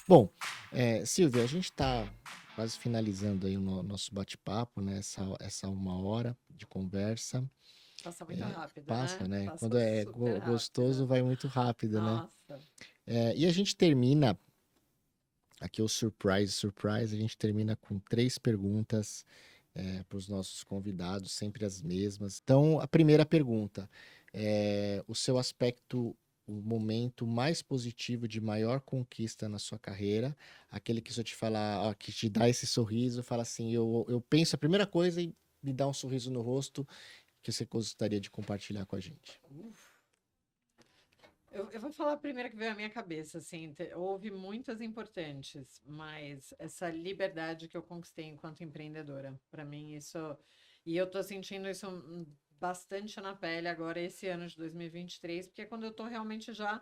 Bom, Silvia, a gente está quase finalizando aí o nosso bate-papo, né? Essa 1 hora de conversa. Passa muito rápido, Passa, né? né? Passa Quando é super gostoso, rápido. vai muito rápido, né? Nossa. E a gente termina, aqui o surprise, a gente termina com 3 perguntas para os nossos convidados, sempre as mesmas. Então, a primeira pergunta é o seu aspecto, o momento mais positivo de maior conquista na sua carreira, aquele que se eu te falar, ó, que te dá esse sorriso, fala assim, eu penso a primeira coisa e me dá um sorriso no rosto que você gostaria de compartilhar com a gente. Uf. Eu vou falar a primeira que veio à minha cabeça, assim, houve muitas importantes, mas essa liberdade que eu conquistei enquanto empreendedora, para mim isso, e eu tô sentindo isso bastante na pele agora esse ano de 2023, porque é quando eu tô realmente já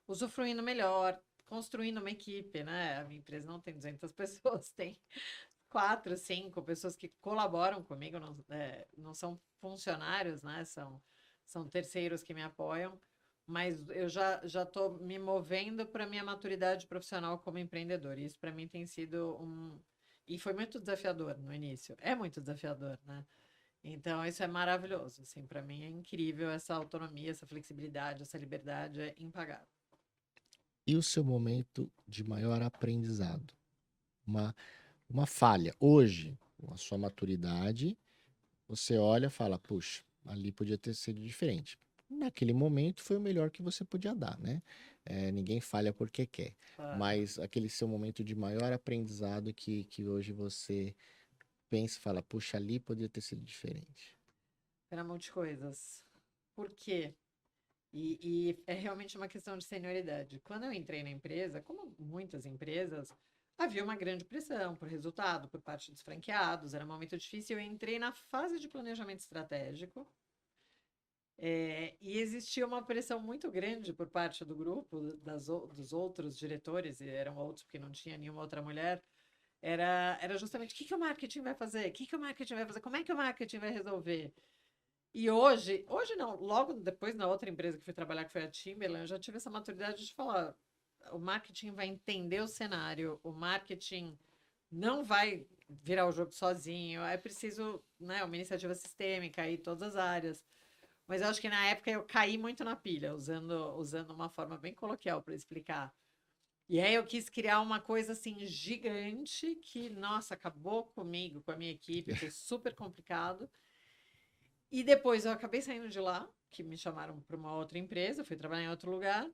usufruindo melhor, construindo uma equipe, né? A minha empresa não tem 200 pessoas, tem 4, 5 pessoas que colaboram comigo, não são funcionários, né? São terceiros que me apoiam, mas eu já estou me movendo para minha maturidade profissional como empreendedor. E isso para mim tem sido um. E foi muito desafiador no início. É muito desafiador, né? Então, isso é maravilhoso. Assim, para mim é incrível essa autonomia, essa flexibilidade, essa liberdade é impagável. E o seu momento de maior aprendizado? Uma, uma falha. Hoje, com a sua maturidade, você olha e fala, puxa, ali podia ter sido diferente. Naquele momento foi o melhor que você podia dar, né? Ninguém falha porque quer. Claro. Mas aquele seu momento de maior aprendizado que hoje você pensa e fala, puxa, ali podia ter sido diferente. Era multi coisas. Por quê? E é realmente uma questão de senioridade. Quando eu entrei na empresa, como muitas empresas, havia uma grande pressão por resultado por parte dos franqueados, era um momento difícil. Eu entrei na fase de planejamento estratégico, e existia uma pressão muito grande por parte do grupo, dos outros diretores, e eram outros porque não tinha nenhuma outra mulher. Era justamente o que, que o marketing vai fazer? O que, que o marketing vai fazer? Como é que o marketing vai resolver? E hoje não, logo depois na outra empresa que fui trabalhar, que foi a Timberland, eu já tive essa maturidade de falar, o marketing vai entender o cenário, o marketing não vai virar o jogo sozinho, é preciso, né, uma iniciativa sistêmica em todas as áreas. Mas eu acho que na época eu caí muito na pilha, usando uma forma bem coloquial para explicar. E aí eu quis criar uma coisa assim gigante que, nossa, acabou comigo, com a minha equipe, foi super complicado. E depois eu acabei saindo de lá, que me chamaram para uma outra empresa, fui trabalhar em outro lugar,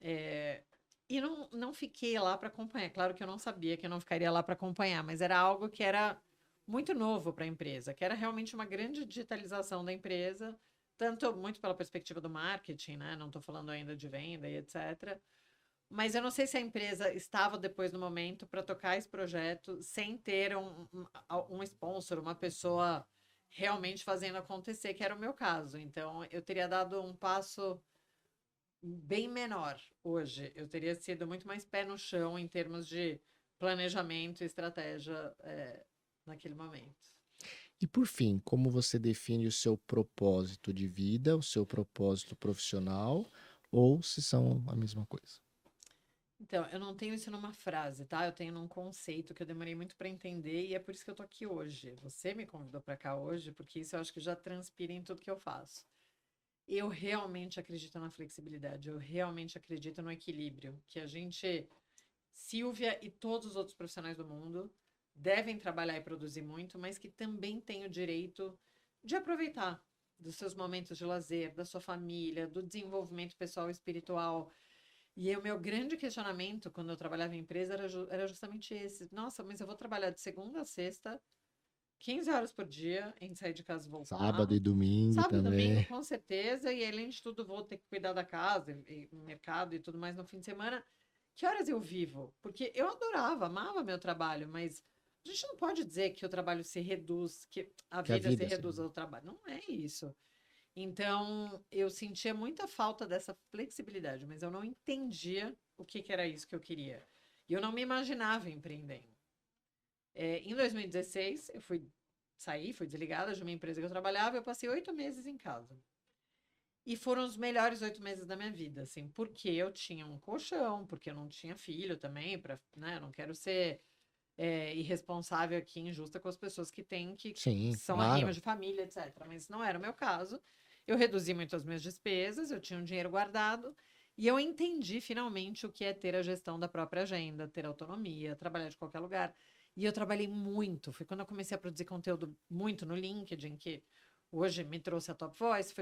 e não fiquei lá para acompanhar. Claro que eu não sabia que eu não ficaria lá para acompanhar, mas era algo que era muito novo para a empresa, que era realmente uma grande digitalização da empresa, tanto muito pela perspectiva do marketing, né? Não estou falando ainda de venda e etc. Mas eu não sei se a empresa estava depois no momento para tocar esse projeto sem ter um sponsor, uma pessoa realmente fazendo acontecer, que era o meu caso. Então, eu teria dado um passo bem menor hoje. Eu teria sido muito mais pé no chão em termos de planejamento e estratégia, naquele momento. E por fim, como você define o seu propósito de vida, o seu propósito profissional, ou se são a mesma coisa? Então, eu não tenho isso numa frase, tá? Eu tenho num conceito que eu demorei muito para entender e é por isso que eu tô aqui hoje. Você me convidou para cá hoje, porque isso eu acho que já transpira em tudo que eu faço. Eu realmente acredito na flexibilidade, eu realmente acredito no equilíbrio, que a gente, Silvia e todos os outros profissionais do mundo, devem trabalhar e produzir muito, mas que também têm o direito de aproveitar dos seus momentos de lazer, da sua família, do desenvolvimento pessoal e espiritual. E o meu grande questionamento quando eu trabalhava em empresa era justamente esse. Nossa, mas eu vou trabalhar de segunda a sexta, 15 horas por dia, em sair de casa e voltar. Sábado e domingo Sábado e domingo, também. com certeza. E além de tudo, vou ter que cuidar da casa, e mercado e tudo mais no fim de semana. Que horas eu vivo? Porque eu adorava, amava meu trabalho, mas a gente não pode dizer que o trabalho se reduz, que a Que a vida se vida se reduz resume. ao trabalho. Não é isso. Então, eu sentia muita falta dessa flexibilidade, mas eu não entendia o que, que era isso que eu queria. E eu não me imaginava empreendendo. Em 2016, fui desligada de uma empresa que eu trabalhava, eu passei 8 meses em casa. E foram os melhores 8 meses da minha vida, assim, porque eu tinha um colchão, porque eu não tinha filho também, né? Eu não quero ser irresponsável aqui, injusta com as pessoas que têm, que Sim, são arrimas claro. de família, etc. Mas não era o meu caso. Eu reduzi muito as minhas despesas, eu tinha um dinheiro guardado, e eu entendi finalmente o que é ter a gestão da própria agenda, ter autonomia, trabalhar de qualquer lugar. E eu trabalhei muito. Foi quando eu comecei a produzir conteúdo muito no LinkedIn, que hoje me trouxe a Top Voice.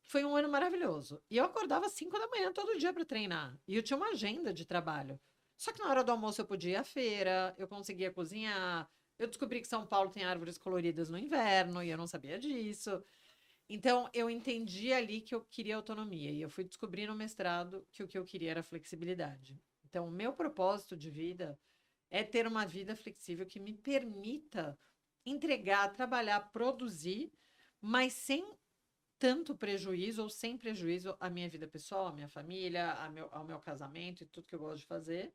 Foi um ano maravilhoso. E eu acordava às 5 da manhã todo dia para treinar. E eu tinha uma agenda de trabalho. Só que na hora do almoço eu podia ir à feira, eu conseguia cozinhar. Eu descobri que São Paulo tem árvores coloridas no inverno e eu não sabia disso. Então eu entendi ali que eu queria autonomia. E eu fui descobrir no mestrado que o que eu queria era flexibilidade. Então, o meu propósito de vida é ter uma vida flexível que me permita entregar, trabalhar, produzir, mas sem tanto prejuízo ou sem prejuízo à minha vida pessoal, à minha família, ao meu casamento e tudo que eu gosto de fazer.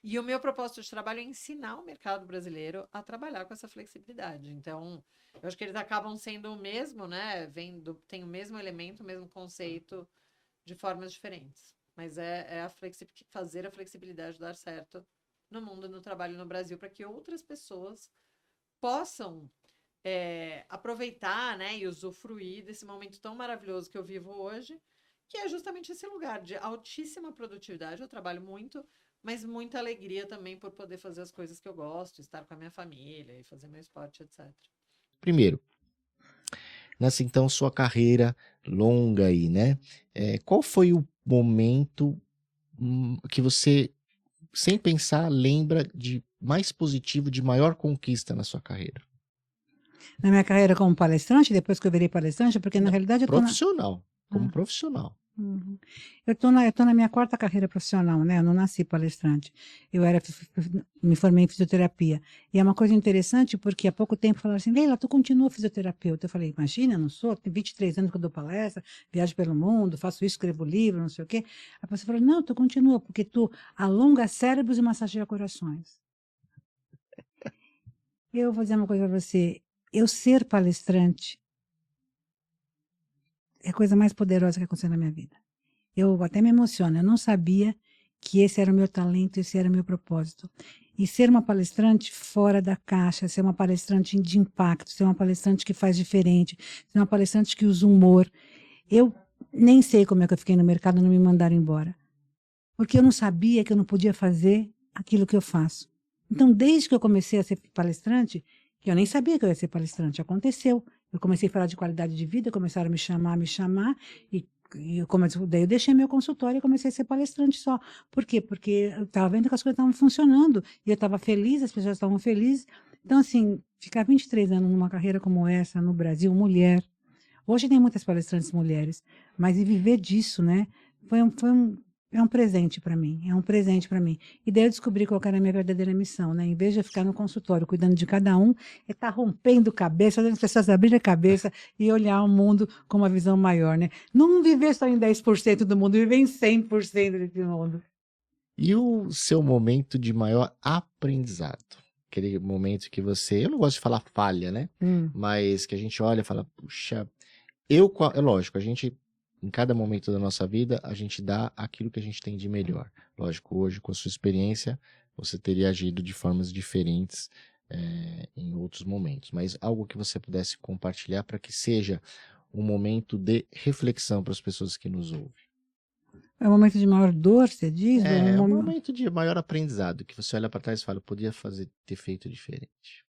E o meu propósito de trabalho é ensinar o mercado brasileiro a trabalhar com essa flexibilidade. Então, eu acho que eles acabam sendo o mesmo, né? Tem o mesmo elemento, o mesmo conceito de formas diferentes. Mas fazer a flexibilidade dar certo no mundo, no trabalho no Brasil, para que outras pessoas possam aproveitar, né, e usufruir desse momento tão maravilhoso que eu vivo hoje, que é justamente esse lugar de altíssima produtividade. Eu trabalho muito, mas muita alegria também por poder fazer as coisas que eu gosto, estar com a minha família e fazer meu esporte, etc. Primeiro, nessa então sua carreira longa aí, né? Qual foi o momento que você, sem pensar, lembra de mais positivo, de maior conquista na sua carreira? Na minha carreira como palestrante, depois que eu virei palestrante, porque na Não, realidade eu tô na profissional, como ah, profissional. uhum. Eu tô na minha 4ª carreira profissional, né, eu não nasci palestrante. Eu era me formei em fisioterapia. E é uma coisa interessante, porque há pouco tempo falaram assim: "Leila, tu continua fisioterapeuta?" Eu falei: "Imagina, eu não sou, tem 23 anos que eu dou palestra, viajo pelo mundo, faço isso, escrevo livro, não sei o quê". A pessoa falou: "Não, tu continua, porque tu alonga cérebros e massageia corações". Eu vou dizer uma coisa para você, eu ser palestrante é a coisa mais poderosa que aconteceu na minha vida. Eu até me emociono, eu não sabia que esse era o meu talento, esse era o meu propósito. E ser uma palestrante fora da caixa, ser uma palestrante de impacto, ser uma palestrante que faz diferente, ser uma palestrante que usa humor. Eu nem sei como é que eu fiquei no mercado e não me mandaram embora. Porque eu não sabia que eu não podia fazer aquilo que eu faço. Então, desde que eu comecei a ser palestrante, que eu nem sabia que eu ia ser palestrante, aconteceu. Eu comecei a falar de qualidade de vida, começaram a me chamar, daí eu deixei meu consultório e comecei a ser palestrante só. Por quê? Porque eu estava vendo que as coisas estavam funcionando, e eu estava feliz, as pessoas estavam felizes. Então, assim, ficar 23 anos numa carreira como essa, no Brasil, mulher, hoje tem muitas palestrantes mulheres, mas e viver disso, né? É um presente para mim, é um presente para mim. E daí eu descobri qual que era a minha verdadeira missão, né? Em vez de eu ficar no consultório cuidando de cada um, é estar rompendo cabeça, fazendo as pessoas abrirem a cabeça e olhar o mundo com uma visão maior, né? Não viver só em 10% do mundo, viver em 100% desse mundo. E o seu momento de maior aprendizado? Aquele momento que você, eu não gosto de falar falha, né? Hum. Mas que a gente olha e fala, puxa, é lógico, a gente, em cada momento da nossa vida, a gente dá aquilo que a gente tem de melhor. Lógico, hoje, com a sua experiência, você teria agido de formas diferentes, em outros momentos. Mas algo que você pudesse compartilhar para que seja um momento de reflexão para as pessoas que nos ouvem. É um momento de maior dor, você diz? Ou É um momento de maior aprendizado, que você olha para trás e fala, podia ter feito diferente.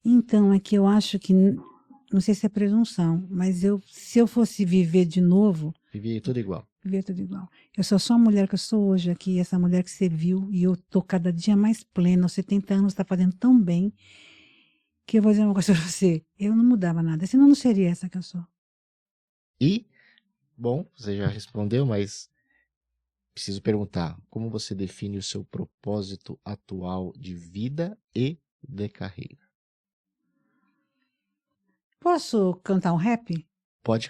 Então, é que eu acho que, não sei se é presunção, mas se eu fosse viver de novo, Vivia tudo igual. viver tudo igual. Eu sou só a mulher que eu sou hoje aqui, essa mulher que você viu, e eu tô cada dia mais plena, aos 70 anos, está fazendo tão bem, que eu vou dizer uma coisa para você, eu não mudava nada, senão eu não seria essa que eu sou. E, bom, você já respondeu, mas preciso perguntar, como você define o seu propósito atual de vida e de carreira? Posso cantar um rap? Pode.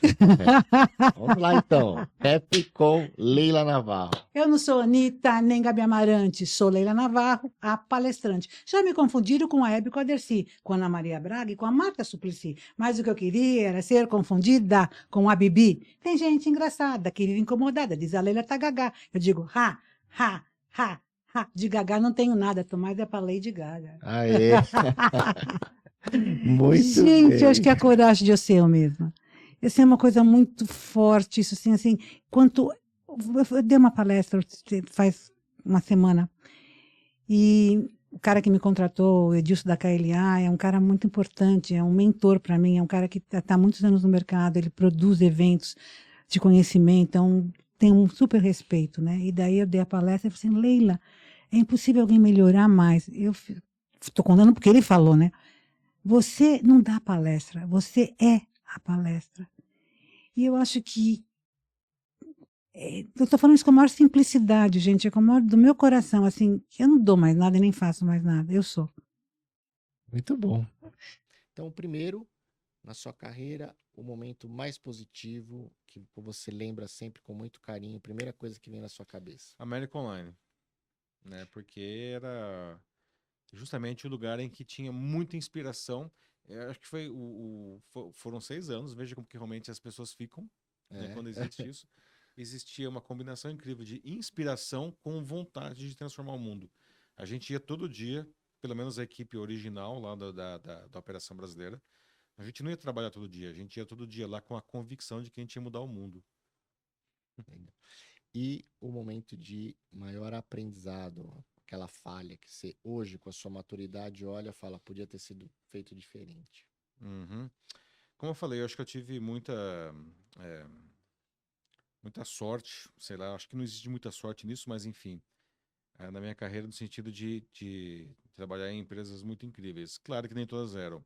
Vamos lá, então. Rap com Leila Navarro. Eu não sou Anitta, nem Gabi Amarante, sou Leila Navarro, a palestrante. Já me confundiram com a Hebe e com a Dercy, com a Ana Maria Braga e com a Marta Suplicy. Mas o que eu queria era ser confundida com a Bibi. Tem gente engraçada que vive incomodada, diz a Leila tá gagá. Eu digo, ha, ha, ha, ha. De gagá não tenho nada, tô mais é pra Lady Gaga. Aê! Muito Gente, bem. eu acho que é a coragem de eu ser eu mesma. Isso é uma coisa muito forte, isso assim, quanto... Eu dei uma palestra faz uma semana e o cara que me contratou, o Edilson da KLA, é um cara muito importante, é um mentor para mim, é um cara que está há muitos anos no mercado, ele produz eventos de conhecimento, então tem um super respeito, né? E daí eu dei a palestra e falei assim, Leila, é impossível alguém melhorar mais. Eu estou contando porque ele falou, né? Você não dá palestra, você é a palestra. E eu acho que eu estou falando isso com a maior simplicidade, gente, é com a maior do meu coração, assim, eu não dou mais nada e nem faço mais nada, eu sou. Muito bom. Então, primeiro, na sua carreira, o momento mais positivo que você lembra sempre com muito carinho, primeira coisa que vem na sua cabeça. América Online, né? Porque era justamente o lugar em que tinha muita inspiração. Eu acho que foram 6 anos, veja como que realmente as pessoas ficam, né, quando existe isso. Existia uma combinação incrível de inspiração com vontade de transformar o mundo. A gente ia todo dia, pelo menos a equipe original lá da Operação Brasileira, a gente não ia trabalhar todo dia, a gente ia todo dia lá com a convicção de que a gente ia mudar o mundo. E o momento de maior aprendizado, aquela falha que você hoje, com a sua maturidade, olha e fala, podia ter sido feito diferente. Uhum. Como eu falei, eu acho que eu tive muita sorte, sei lá, acho que não existe muita sorte nisso, mas enfim, na minha carreira no sentido de trabalhar em empresas muito incríveis. Claro que nem todas eram.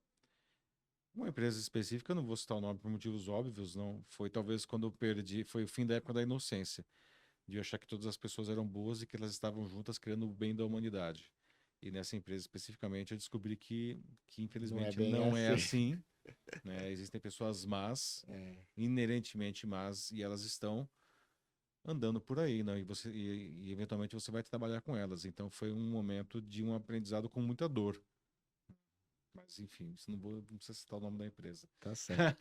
Uma empresa específica, eu não vou citar o nome por motivos óbvios, não. Foi talvez quando eu perdi, foi o fim da época da inocência, de eu achar que todas as pessoas eram boas e que elas estavam juntas criando o bem da humanidade. E nessa empresa especificamente eu descobri que infelizmente bem não é assim. assim, né? Existem pessoas más, inerentemente más, e elas estão andando por aí, né? E eventualmente você vai trabalhar com elas. Então foi um momento de um aprendizado com muita dor. Mas enfim, isso não precisa citar o nome da empresa. Tá certo.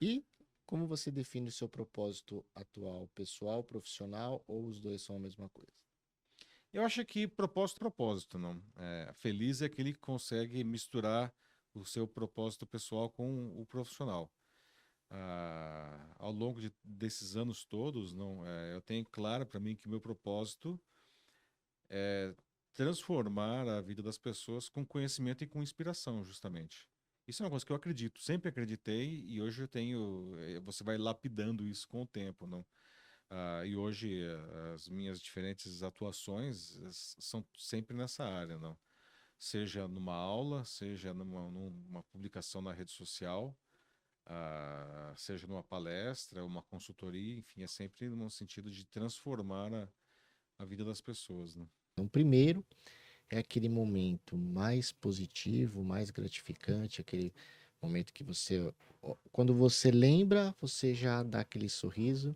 E como você define o seu propósito atual, pessoal, profissional, ou os dois são a mesma coisa? Eu acho que propósito, não. Feliz é aquele que consegue misturar o seu propósito pessoal com o profissional. Ao longo desses anos todos, não, eu tenho claro para mim que o meu propósito é transformar a vida das pessoas com conhecimento e com inspiração, justamente. Isso é uma coisa que eu acredito, sempre acreditei e hoje eu tenho, você vai lapidando isso com o tempo, não? E hoje as minhas diferentes atuações são sempre nessa área, não? Seja numa aula, seja numa publicação na rede social, seja numa palestra, uma consultoria, enfim, é sempre no sentido de transformar a vida das pessoas, né? Então, primeiro, é aquele momento mais positivo, mais gratificante, aquele momento que você, quando você lembra, você já dá aquele sorriso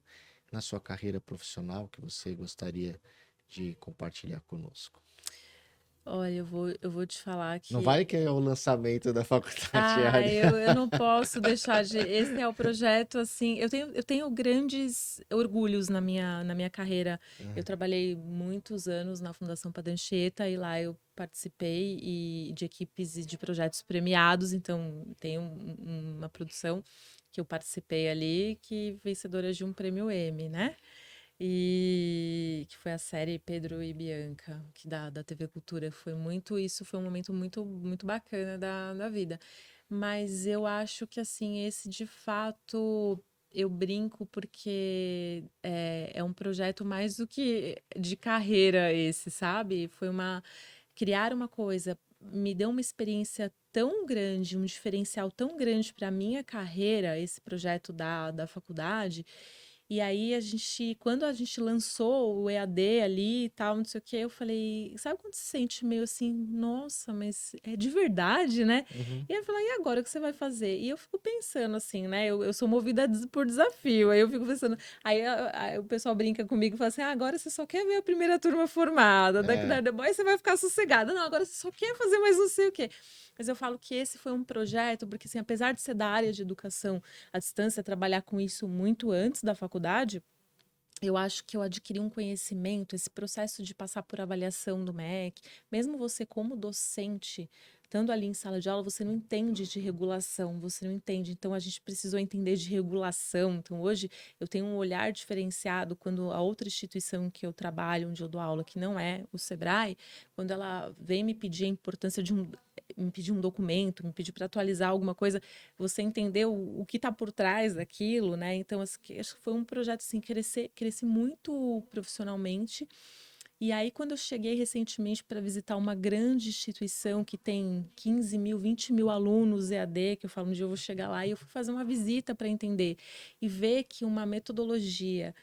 na sua carreira profissional que você gostaria de compartilhar conosco. Olha, eu vou te falar que... Não vale que é o lançamento da faculdade. eu não posso deixar de... Esse é o projeto, assim... Eu tenho grandes orgulhos na minha carreira. Eu trabalhei muitos anos na Fundação Padre Anchieta e lá eu participei de equipes e de projetos premiados. Então, tem uma produção que eu participei ali que vencedora de um prêmio Emmy, né? E que foi a série Pedro e Bianca, que da TV Cultura. Isso foi um momento muito, muito bacana da vida. Mas eu acho que, assim, esse de fato, eu brinco porque é um projeto mais do que de carreira esse, sabe? Criar uma coisa, me deu uma experiência tão grande, um diferencial tão grande para a minha carreira, esse projeto da faculdade, E aí quando a gente lançou o EAD ali e tal, não sei o que, eu falei, sabe quando você se sente meio assim, nossa, mas é de verdade, né? Uhum. E aí eu falei, e agora o que você vai fazer? E eu fico pensando assim, né? Eu sou movida por desafio. Aí eu fico pensando, aí o pessoal brinca comigo e fala assim, agora você só quer ver a primeira turma formada, depois você vai ficar sossegada. Não, agora você só quer fazer mais não sei o quê. Mas eu falo que esse foi um projeto, porque assim, apesar de ser da área de educação à distância, trabalhar com isso muito antes da faculdade, eu acho que eu adquiri um conhecimento, esse processo de passar por avaliação do MEC, mesmo você como docente, estando ali em sala de aula, você não entende de regulação, você não entende. Então, a gente precisou entender de regulação. Então, hoje, eu tenho um olhar diferenciado quando a outra instituição em que eu trabalho, onde eu dou aula, que não é o Sebrae, quando ela vem me pedir a importância me pedir um documento, me pedir para atualizar alguma coisa, você entendeu o que está por trás daquilo, né? Então, acho que foi um projeto assim, cresci muito profissionalmente. E aí, quando eu cheguei recentemente para visitar uma grande instituição que tem 15 mil, 20 mil alunos EAD, que eu falo, um dia eu vou chegar lá, e eu fui fazer uma visita para entender e ver que uma metodologia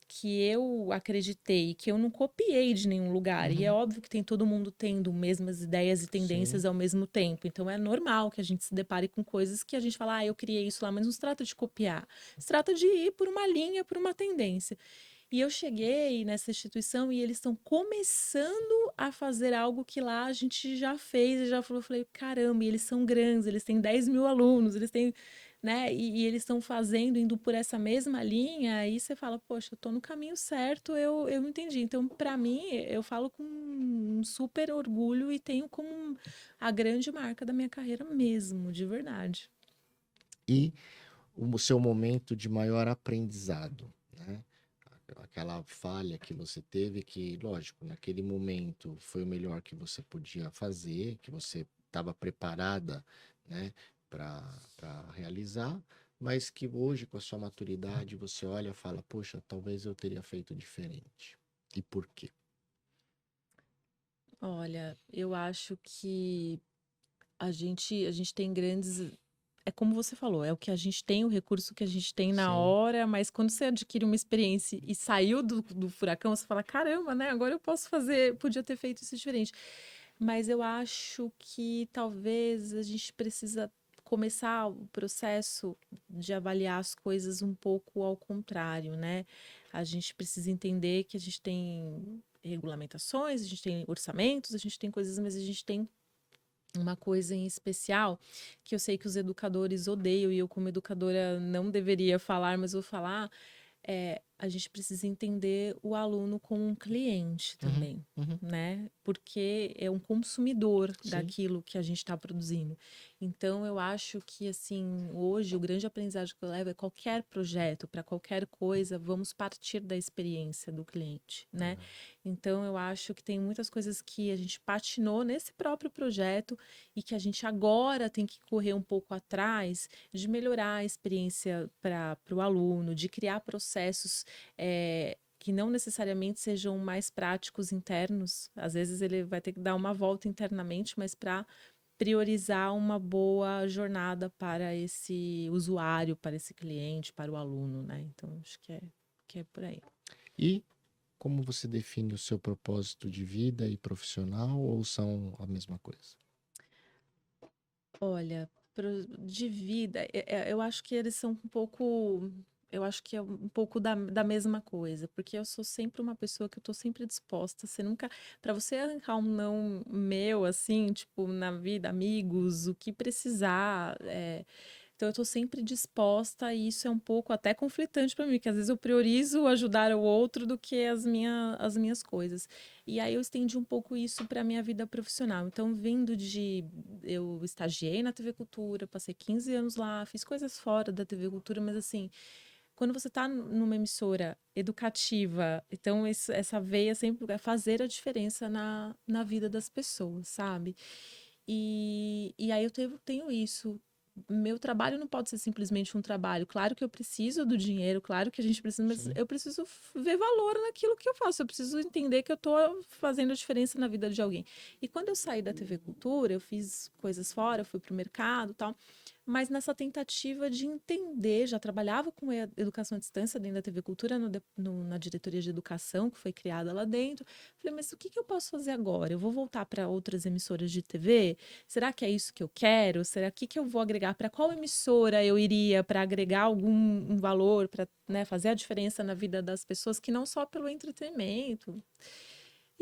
que eu acreditei, que eu não copiei de nenhum lugar. E é óbvio que tem todo mundo tendo mesmas ideias e tendências ao mesmo tempo. Então é normal que a gente se depare com coisas que a gente fala, eu criei isso lá, mas não se trata de copiar. Se trata de ir por uma linha, por uma tendência. E eu cheguei nessa instituição e eles estão começando a fazer algo que lá a gente já fez e já falou, eu falei, caramba, e eles são grandes, eles têm 10 mil alunos, eles têm, né, e eles estão fazendo, indo por essa mesma linha, aí você fala, poxa, eu tô no caminho certo, eu entendi. Então, para mim, eu falo com um super orgulho e tenho como a grande marca da minha carreira mesmo, de verdade. E o seu momento de maior aprendizado, né? Aquela falha que você teve que, lógico, naquele momento foi o melhor que você podia fazer, que você estava preparada, né, para realizar, mas que hoje, com a sua maturidade, você olha e fala, poxa, talvez eu teria feito diferente. E por quê? Olha, eu acho que a gente tem grandes. É como você falou, é o que a gente tem, o recurso que a gente tem na Sim. hora, mas quando você adquire uma experiência e saiu do furacão, você fala, caramba, né? Agora eu posso fazer, podia ter feito isso diferente. Mas eu acho que talvez a gente precisa começar o processo de avaliar as coisas um pouco ao contrário, né? A gente precisa entender que a gente tem regulamentações, a gente tem orçamentos, a gente tem coisas, mas a gente tem uma coisa em especial que eu sei que os educadores odeiam e eu como educadora não deveria falar, mas vou falar, a gente precisa entender o aluno como um cliente também, né? Porque é um consumidor daquilo que a gente está produzindo. Então, eu acho que, assim, hoje o grande aprendizado que eu levo é qualquer projeto, para qualquer coisa, vamos partir da experiência do cliente, né? Então, eu acho que tem muitas coisas que a gente patinou nesse próprio projeto e que a gente agora tem que correr um pouco atrás de melhorar a experiência para o aluno, de criar processos que não necessariamente sejam mais práticos internos. Às vezes ele vai ter que dar uma volta internamente, mas para priorizar uma boa jornada para esse usuário, para esse cliente, para o aluno, né? Então, acho que é por aí. E como você define o seu propósito de vida e profissional, ou são a mesma coisa? Olha, de vida, eu acho que eles são um pouco. Eu acho que é um pouco da mesma coisa, porque eu sou sempre uma pessoa que eu tô sempre disposta. Você nunca. Para você arrancar um não meu, assim, tipo, na vida, amigos, o que precisar. Então, eu tô sempre disposta, e isso é um pouco até conflitante para mim, que às vezes eu priorizo ajudar o outro do que as minhas coisas. E aí eu estendi um pouco isso para minha vida profissional. Então, vindo de. Eu estagiei na TV Cultura, passei 15 anos lá, fiz coisas fora da TV Cultura, mas assim, quando você está numa emissora educativa, então essa veia sempre vai fazer a diferença na vida das pessoas, sabe? E aí eu tenho isso. Meu trabalho não pode ser simplesmente um trabalho. Claro que eu preciso do dinheiro, claro que a gente precisa, mas eu preciso ver valor naquilo que eu faço. Eu preciso entender que eu estou fazendo a diferença na vida de alguém. E quando eu saí da TV Cultura, eu fiz coisas fora, eu fui para o mercado e tal. mas nessa tentativa de entender, já trabalhava com educação à distância dentro da TV Cultura, na diretoria de educação que foi criada lá dentro. Falei, mas o que eu posso fazer agora? Eu vou voltar para outras emissoras de TV? Será que é isso que eu quero? Será que eu vou agregar? Para qual emissora eu iria para agregar algum valor, para, né, fazer a diferença na vida das pessoas, que não só pelo entretenimento?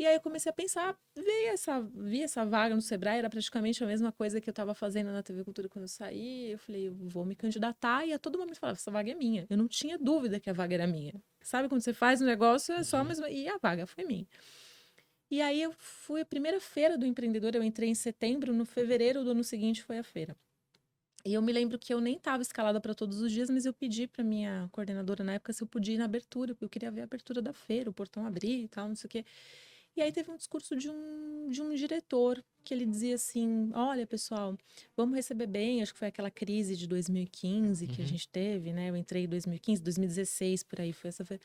E aí eu comecei a pensar, vi essa vaga no Sebrae, era praticamente a mesma coisa que eu estava fazendo na TV Cultura quando eu saí. Eu falei, eu vou me candidatar, e a todo momento falava, essa vaga é minha. Eu não tinha dúvida que a vaga era minha. Sabe quando você faz um negócio, é só mesmo, e a vaga foi minha. E aí eu fui a primeira feira do empreendedor, eu entrei em setembro, no fevereiro do ano seguinte foi a feira. E eu me lembro que eu nem estava escalada para todos os dias, mas eu pedi para minha coordenadora na época se eu podia ir na abertura, porque eu queria ver a abertura da feira, o portão abrir e tal, não sei o quê. E aí teve um discurso de um diretor, que ele dizia assim, olha, pessoal, vamos receber bem, acho que foi aquela crise de 2015 que a gente teve, né? Eu entrei em 2015, 2016, por aí foi essa feira.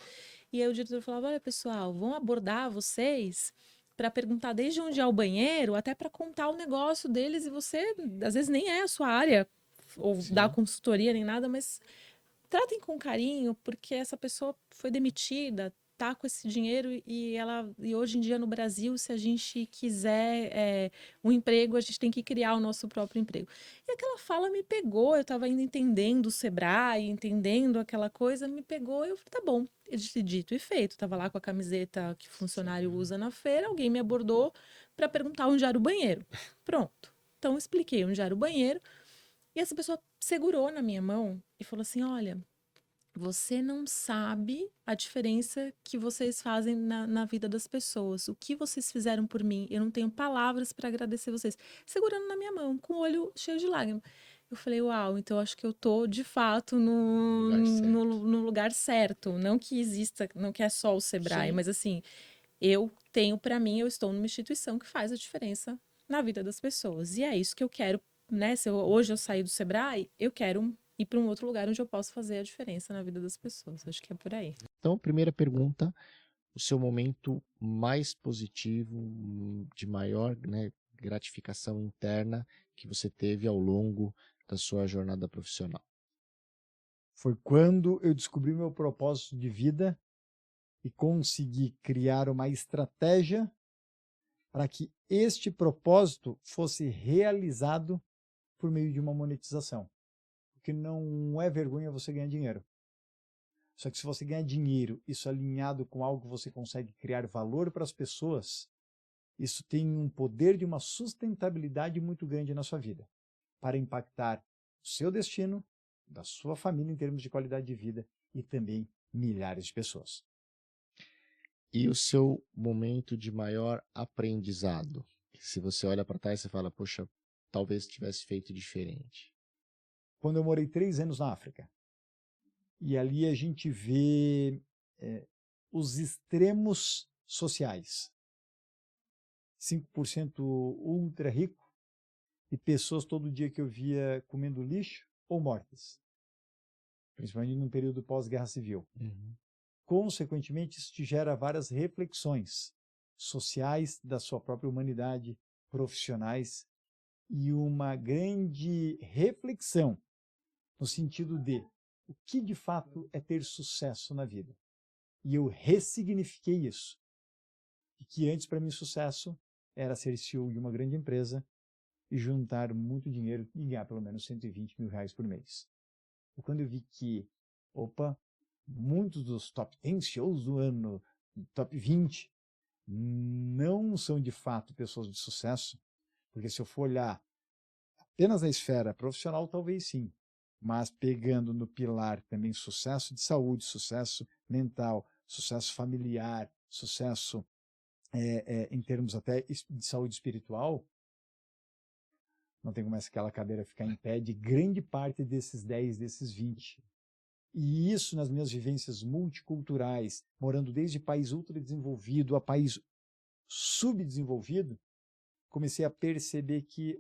E aí o diretor falava, olha, pessoal, vão abordar vocês para perguntar desde onde é o banheiro até para contar o negócio deles, e você, às vezes, nem é a sua área, ou dar consultoria nem nada, mas tratem com carinho, porque essa pessoa foi demitida, tá com esse dinheiro, e hoje em dia no Brasil, se a gente quiser um emprego, a gente tem que criar o nosso próprio emprego. E aquela fala me pegou, eu estava ainda entendendo o Sebrae, entendendo aquela coisa, me pegou, eu falei, tá bom, dito e feito, estava lá com a camiseta que funcionário usa na feira, alguém me abordou para perguntar onde era o banheiro. Pronto. Então, eu expliquei onde era o banheiro, e essa pessoa segurou na minha mão e falou assim, olha, você não sabe a diferença que vocês fazem na vida das pessoas. O que vocês fizeram por mim? Eu não tenho palavras para agradecer vocês. Segurando na minha mão, com o olho cheio de lágrimas. Eu falei, uau, então acho que eu tô de fato no lugar certo. Não que exista, não que é só o Sebrae, mas assim, eu tenho para mim, eu estou numa instituição que faz a diferença na vida das pessoas. E é isso que eu quero, né? Hoje eu saí do Sebrae, eu quero ir para um outro lugar onde eu posso fazer a diferença na vida das pessoas. Acho que é por aí. Então, primeira pergunta, o seu momento mais positivo, de maior, né, gratificação interna que você teve ao longo da sua jornada profissional? Foi quando eu descobri meu propósito de vida e consegui criar uma estratégia para que este propósito fosse realizado por meio de uma monetização. Porque não é vergonha você ganhar dinheiro. Só que se você ganhar dinheiro, isso alinhado com algo que você consegue criar valor para as pessoas, isso tem um poder de uma sustentabilidade muito grande na sua vida, para impactar o seu destino, da sua família em termos de qualidade de vida e também milhares de pessoas. E o seu momento de maior aprendizado? Se você olha para trás e fala, poxa, talvez tivesse feito diferente. Quando eu morei 3 anos na África, e ali a gente vê os extremos sociais. 5% ultra rico e pessoas todo dia que eu via comendo lixo ou mortas. Principalmente no período pós-guerra civil. Consequentemente, isso te gera várias reflexões sociais da sua própria humanidade, profissionais, e uma grande reflexão no sentido de o que de fato é ter sucesso na vida. E eu ressignifiquei isso. E que antes, para mim, sucesso era ser CEO de uma grande empresa e juntar muito dinheiro e ganhar pelo menos R$120 mil por mês. E quando eu vi que, muitos dos top 10 CEOs do ano, top 20, não são de fato pessoas de sucesso, porque se eu for olhar apenas na esfera profissional, talvez sim, mas pegando no pilar também sucesso de saúde, sucesso mental, sucesso familiar, sucesso em termos até de saúde espiritual, não tem como aquela cadeira ficar em pé de grande parte desses 10, desses 20. E isso nas minhas vivências multiculturais, morando desde país ultradesenvolvido a país subdesenvolvido, comecei a perceber que,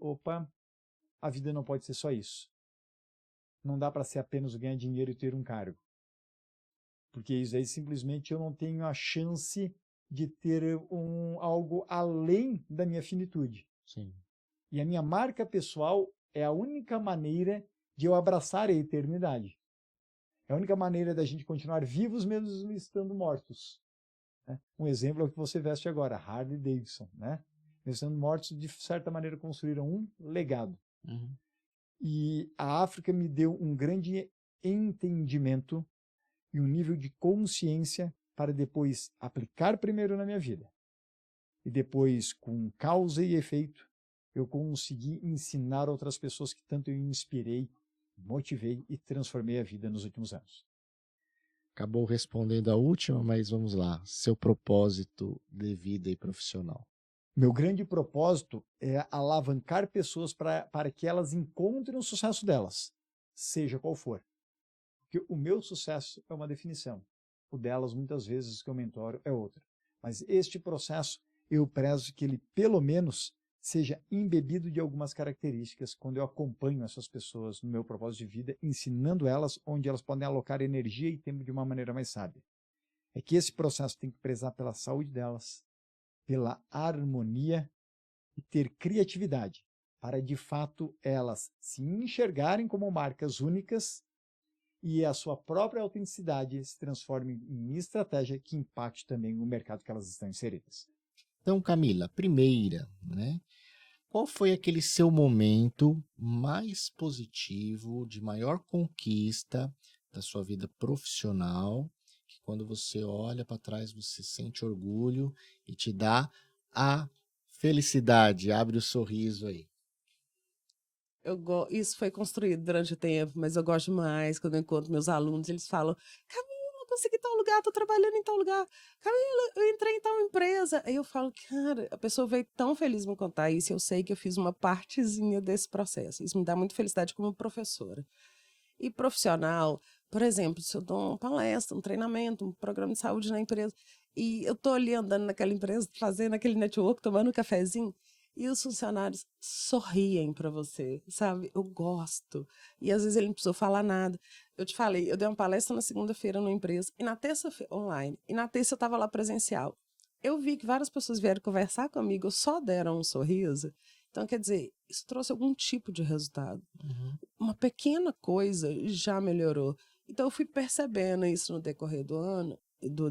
a vida não pode ser só isso. Não dá para ser apenas ganhar dinheiro e ter um cargo. Porque isso aí simplesmente eu não tenho a chance de ter algo além da minha finitude. Sim. E a minha marca pessoal é a única maneira de eu abraçar a eternidade. É a única maneira da gente continuar vivos mesmo estando mortos. Né? Um exemplo é o que você veste agora, Harley Davidson. Né? Mesmo estando mortos, de certa maneira construíram um legado. Uhum. E a África me deu um grande entendimento e um nível de consciência para depois aplicar primeiro na minha vida. E depois, com causa e efeito, eu consegui ensinar outras pessoas que tanto eu inspirei, motivei e transformei a vida nos últimos anos. Acabou respondendo a última, mas vamos lá. Seu propósito de vida e profissional. Meu grande propósito é alavancar pessoas para que elas encontrem o sucesso delas, seja qual for. Porque o meu sucesso é uma definição. O delas, muitas vezes, que eu mentoro, é outra. Mas este processo, eu prezo que ele, pelo menos, seja embebido de algumas características quando eu acompanho essas pessoas no meu propósito de vida, ensinando elas onde elas podem alocar energia e tempo de uma maneira mais sábia. É que esse processo tem que prezar pela saúde delas, pela harmonia e ter criatividade, para de fato elas se enxergarem como marcas únicas e a sua própria autenticidade se transforme em estratégia que impacte também o mercado que elas estão inseridas. Então, Camila, primeira, né? Qual foi aquele seu momento mais positivo, de maior conquista da sua vida profissional, que quando você olha para trás você sente orgulho e te dá a felicidade, abre o sorriso aí. Isso foi construído durante o tempo, mas eu gosto demais quando eu encontro meus alunos, eles falam: Camila, eu consegui tal lugar, estou trabalhando em tal lugar. Camila, eu entrei em tal empresa. Aí eu falo: cara, a pessoa veio tão feliz me contar isso, eu sei que eu fiz uma partezinha desse processo. Isso me dá muita felicidade como professora. E profissional, por exemplo, se eu dou uma palestra, um treinamento, um programa de saúde na empresa, e eu estou ali andando naquela empresa, fazendo aquele network, tomando um cafezinho, e os funcionários sorriem para você, sabe? Eu gosto. E às vezes ele não precisou falar nada. Eu te falei, eu dei uma palestra na segunda-feira numa empresa, e na terça-feira, online, e na terça eu estava lá presencial. Eu vi que várias pessoas vieram conversar comigo, só deram um sorriso. Então, quer dizer, isso trouxe algum tipo de resultado. Uhum. Uma pequena coisa já melhorou. Então, eu fui percebendo isso no decorrer do ano,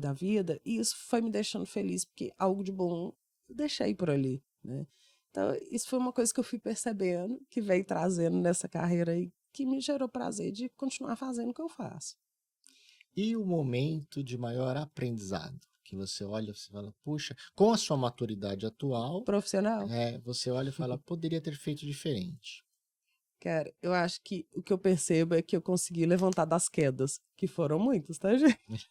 da vida, e isso foi me deixando feliz, porque algo de bom eu deixei por ali, né? Então, isso foi uma coisa que eu fui percebendo, que veio trazendo nessa carreira aí, que me gerou prazer de continuar fazendo o que eu faço. E o momento de maior aprendizado? Que você olha e fala, puxa, com a sua maturidade atual, Profissional? você olha e fala, poderia ter feito diferente. Cara, eu acho que o que eu percebo é que eu consegui levantar das quedas, que foram muitas, tá, gente?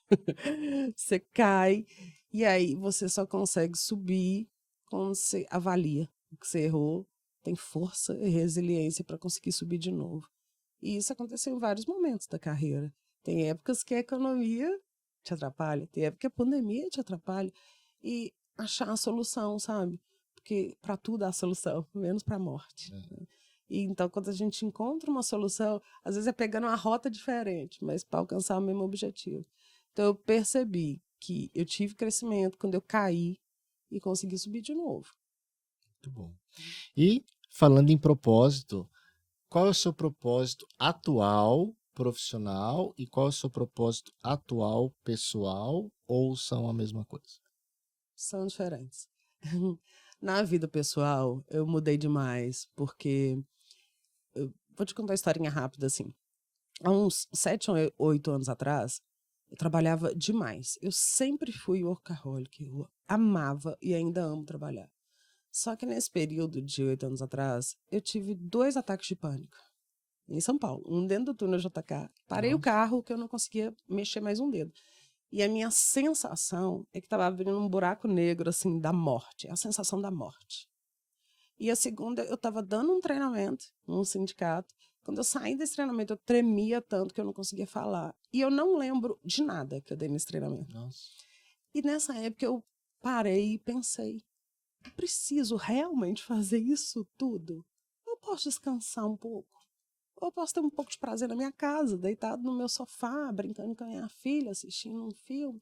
Você cai e aí você só consegue subir quando você avalia o que você errou, tem força e resiliência para conseguir subir de novo. E isso aconteceu em vários momentos da carreira. Tem épocas que a economia te atrapalha, tem época que a pandemia te atrapalha. E achar a solução, sabe? Porque para tudo há solução, menos para a morte. Né? E então, quando a gente encontra uma solução, às vezes é pegando uma rota diferente, mas para alcançar o mesmo objetivo. Então, eu percebi que eu tive crescimento quando eu caí e consegui subir de novo. Muito bom. E, falando em propósito, qual é o seu propósito atual profissional e qual é o seu propósito atual pessoal, ou são a mesma coisa? São diferentes. Na vida pessoal, eu mudei demais, porque eu vou te contar uma historinha rápida, assim. Há uns 7 ou 8 anos atrás, eu trabalhava demais. Eu sempre fui workaholic, eu amava e ainda amo trabalhar. Só que nesse período de 8 anos atrás, eu tive 2 ataques de pânico. Em São Paulo, um dentro do túnel JK. Parei o carro que eu não conseguia mexer mais um dedo. E a minha sensação é que estava abrindo um buraco negro, assim, da morte. A sensação da morte. E a segunda, eu estava dando um treinamento num sindicato. Quando eu saí desse treinamento, eu tremia tanto que eu não conseguia falar. E eu não lembro de nada que eu dei nesse treinamento. Nossa. E nessa época eu parei e pensei, eu preciso realmente fazer isso tudo? Eu posso descansar um pouco? Ou eu posso ter um pouco de prazer na minha casa, deitado no meu sofá, brincando com a minha filha, assistindo um filme?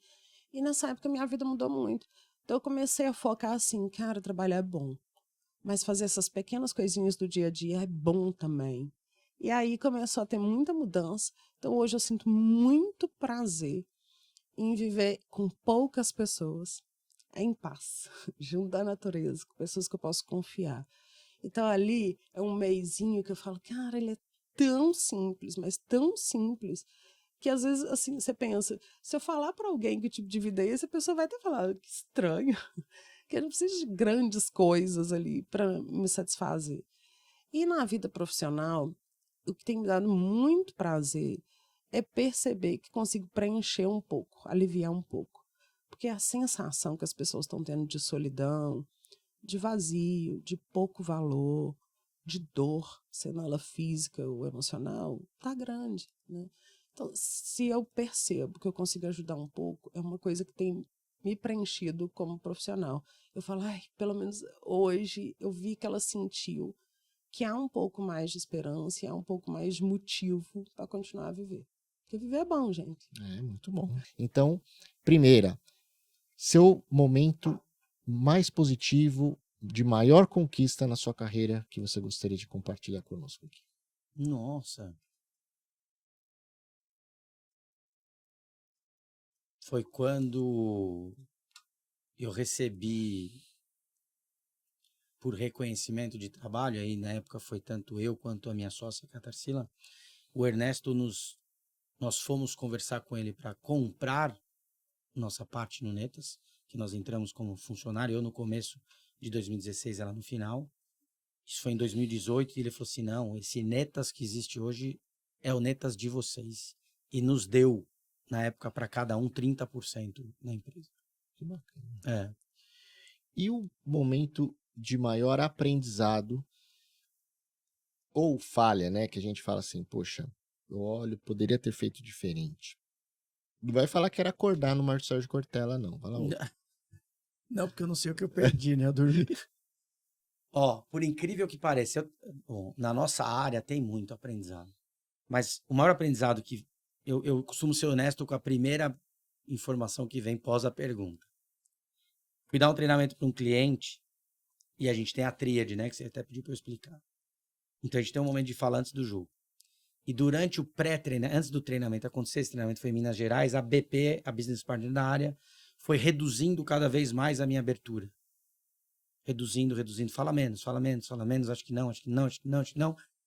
E nessa época minha vida mudou muito. Então eu comecei a focar assim, cara, trabalhar é bom. Mas fazer essas pequenas coisinhas do dia a dia é bom também. E aí começou a ter muita mudança. Então hoje eu sinto muito prazer em viver com poucas pessoas, em paz, junto da natureza, com pessoas que eu posso confiar. Então ali é um meiozinho que eu falo, cara, ele é tão simples, mas tão simples, que às vezes assim você pensa, se eu falar para alguém que tipo de vida é esse, a pessoa vai até falar, que estranho, que eu não preciso de grandes coisas ali para me satisfazer. E na vida profissional, o que tem me dado muito prazer é perceber que consigo preencher um pouco, aliviar um pouco. Porque a sensação que as pessoas estão tendo de solidão, de vazio, de pouco valor, de dor, sendo ela física ou emocional, tá grande, né? Então, se eu percebo que eu consigo ajudar um pouco, é uma coisa que tem me preenchido como profissional. Eu falo, ai, pelo menos hoje eu vi que ela sentiu que há um pouco mais de esperança e há um pouco mais de motivo para continuar a viver. Porque viver é bom, gente. É, muito bom. Então, primeira, seu momento mais positivo, de maior conquista na sua carreira que você gostaria de compartilhar conosco aqui. Nossa. Foi quando eu recebi, por reconhecimento de trabalho, aí na época foi tanto eu quanto a minha sócia, Catarsila, o Ernesto nós fomos conversar com ele para comprar nossa parte no Netas, que nós entramos como funcionário, eu no começo de 2016, ela no final. Isso foi em 2018 e ele falou assim, não, esse Netas que existe hoje é o Netas de vocês. E nos deu, na época, para cada um 30% na empresa. Que bacana. É. E o momento de maior aprendizado ou falha, né? Que a gente fala assim, poxa, eu olho, poderia ter feito diferente. Não vai falar que era acordar no Marcos Sérgio Cortella, não. Fala outro. Não, porque eu não sei o que eu perdi, né? Eu dormi. Ó, por incrível que pareça, bom, na nossa área tem muito aprendizado. Mas o maior aprendizado que eu costumo ser honesto com a primeira informação que vem pós a pergunta. Fui dar um treinamento para um cliente e a gente tem a tríade, né? Que você até pediu para eu explicar. Então a gente tem um momento de fala antes do jogo. E durante o pré-treinamento, antes do treinamento acontecer, esse treinamento foi em Minas Gerais, a BP, a Business Partner da área, foi reduzindo cada vez mais a minha abertura. Reduzindo, fala menos, acho que não.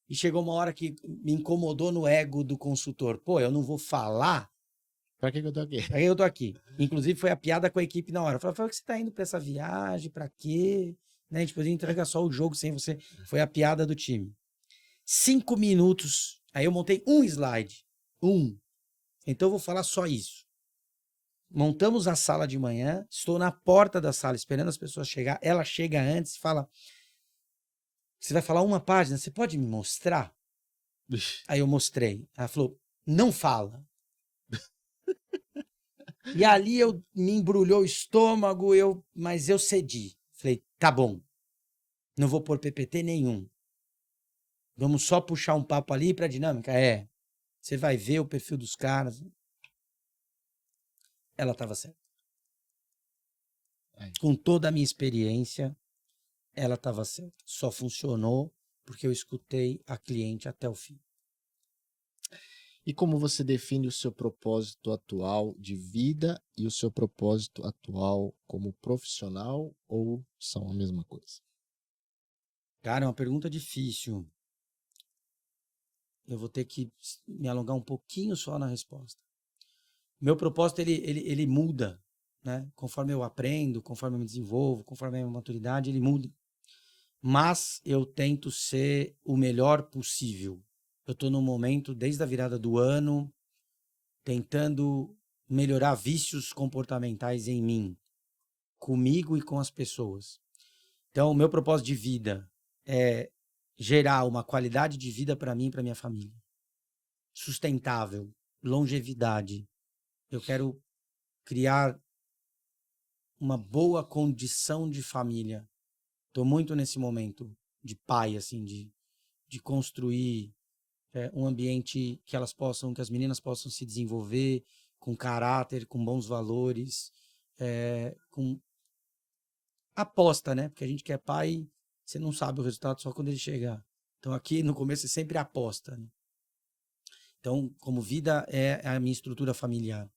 E chegou uma hora que me incomodou no ego do consultor. Pô, eu não vou falar. Pra que eu tô aqui? Pra que eu tô aqui? Inclusive foi a piada com a equipe na hora. Eu falei, que você tá indo pra essa viagem, pra quê? Né? A gente podia entregar só o jogo sem você. Foi a piada do time. 5 minutos. Aí eu montei um slide. Então eu vou falar só isso. Montamos a sala de manhã, estou na porta da sala esperando as pessoas chegar. Ela chega antes e fala, você vai falar uma página, você pode me mostrar? Aí eu mostrei. Ela falou, não fala. E ali me embrulhou o estômago, mas eu cedi. Falei, tá bom, não vou pôr PPT nenhum. Vamos só puxar um papo ali para dinâmica? Você vai ver o perfil dos caras. Ela estava certa. Com toda a minha experiência, ela estava certa. Só funcionou porque eu escutei a cliente até o fim. E como você define o seu propósito atual de vida e o seu propósito atual como profissional, ou são a mesma coisa? Cara, é uma pergunta difícil. Eu vou ter que me alongar um pouquinho só na resposta. Meu propósito, ele muda, né? Conforme eu aprendo, conforme eu me desenvolvo, conforme a minha maturidade, ele muda. Mas eu tento ser o melhor possível. Eu estou num momento, desde a virada do ano, tentando melhorar vícios comportamentais em mim, comigo e com as pessoas. Então, o meu propósito de vida é gerar uma qualidade de vida para mim e para minha família. Sustentável, longevidade. Eu quero criar uma boa condição de família. Estou muito nesse momento de pai, assim, de construir um ambiente que que as meninas possam se desenvolver com caráter, com bons valores, com aposta, né? Porque a gente que é pai, você não sabe o resultado só quando ele chegar. Então aqui no começo é sempre aposta, né? Então, como vida é a minha estrutura familiar.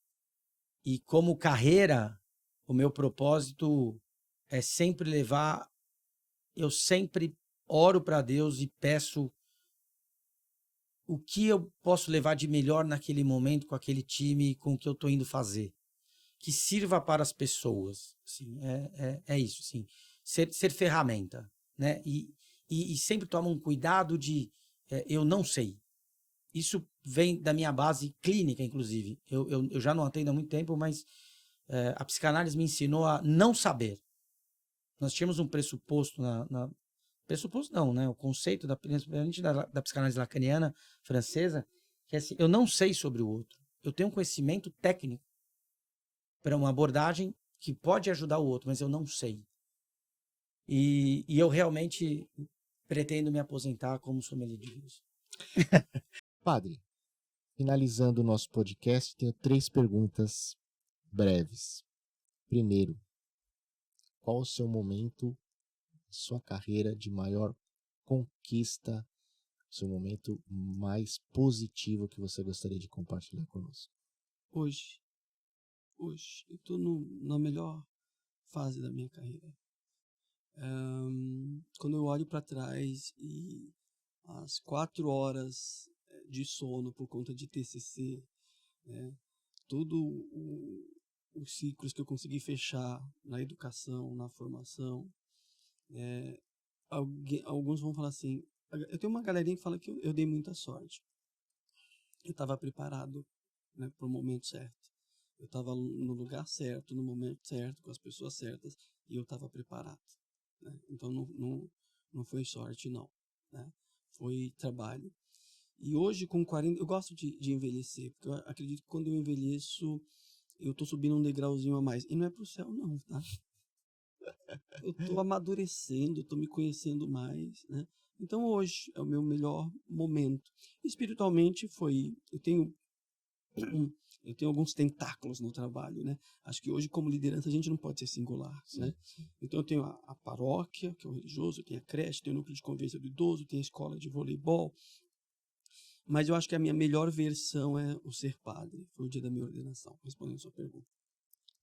E como carreira, o meu propósito é sempre levar, eu sempre oro para Deus e peço o que eu posso levar de melhor naquele momento com aquele time, com o que eu estou indo fazer. Que sirva para as pessoas. Assim, é isso, assim. Ser ferramenta, né? E sempre toma um cuidado de eu não sei. Isso vem da minha base clínica, inclusive. Eu já não atendo há muito tempo, mas a psicanálise me ensinou a não saber. Nós tínhamos um pressuposto pressuposto não, né? O conceito da psicanálise lacaniana francesa, que é assim, eu não sei sobre o outro. Eu tenho um conhecimento técnico para uma abordagem que pode ajudar o outro, mas eu não sei. E eu realmente pretendo me aposentar como sommelier de vinhos. Padre, finalizando o nosso podcast, tenho 3 perguntas breves. Primeiro, qual o seu momento, sua carreira de maior conquista, seu momento mais positivo que você gostaria de compartilhar conosco? Hoje, eu estou na melhor fase da minha carreira. Quando eu olho para trás e as 4 horas de sono por conta de TCC, né, tudo os ciclos que eu consegui fechar na educação, na formação, alguns vão falar assim, eu tenho uma galerinha que fala que eu dei muita sorte. Eu estava preparado, né, para o momento certo. Eu estava no lugar certo, no momento certo, com as pessoas certas, e eu estava preparado. Né? Então não foi sorte, não. Né? Foi trabalho. E hoje, com 40, eu gosto de envelhecer, porque eu acredito que quando eu envelheço, eu estou subindo um degrauzinho a mais. E não é para o céu, não, tá? Eu estou amadurecendo, estou me conhecendo mais, né? Então hoje é o meu melhor momento. Espiritualmente eu tenho alguns tentáculos no trabalho, né? Acho que hoje, como liderança, a gente não pode ser singular, né? Então eu tenho a paróquia, que é o religioso, eu tenho a creche, tenho o núcleo de convivência do idoso, tenho a escola de voleibol. Mas eu acho que a minha melhor versão é o ser padre. Foi o dia da minha ordenação, respondendo a sua pergunta.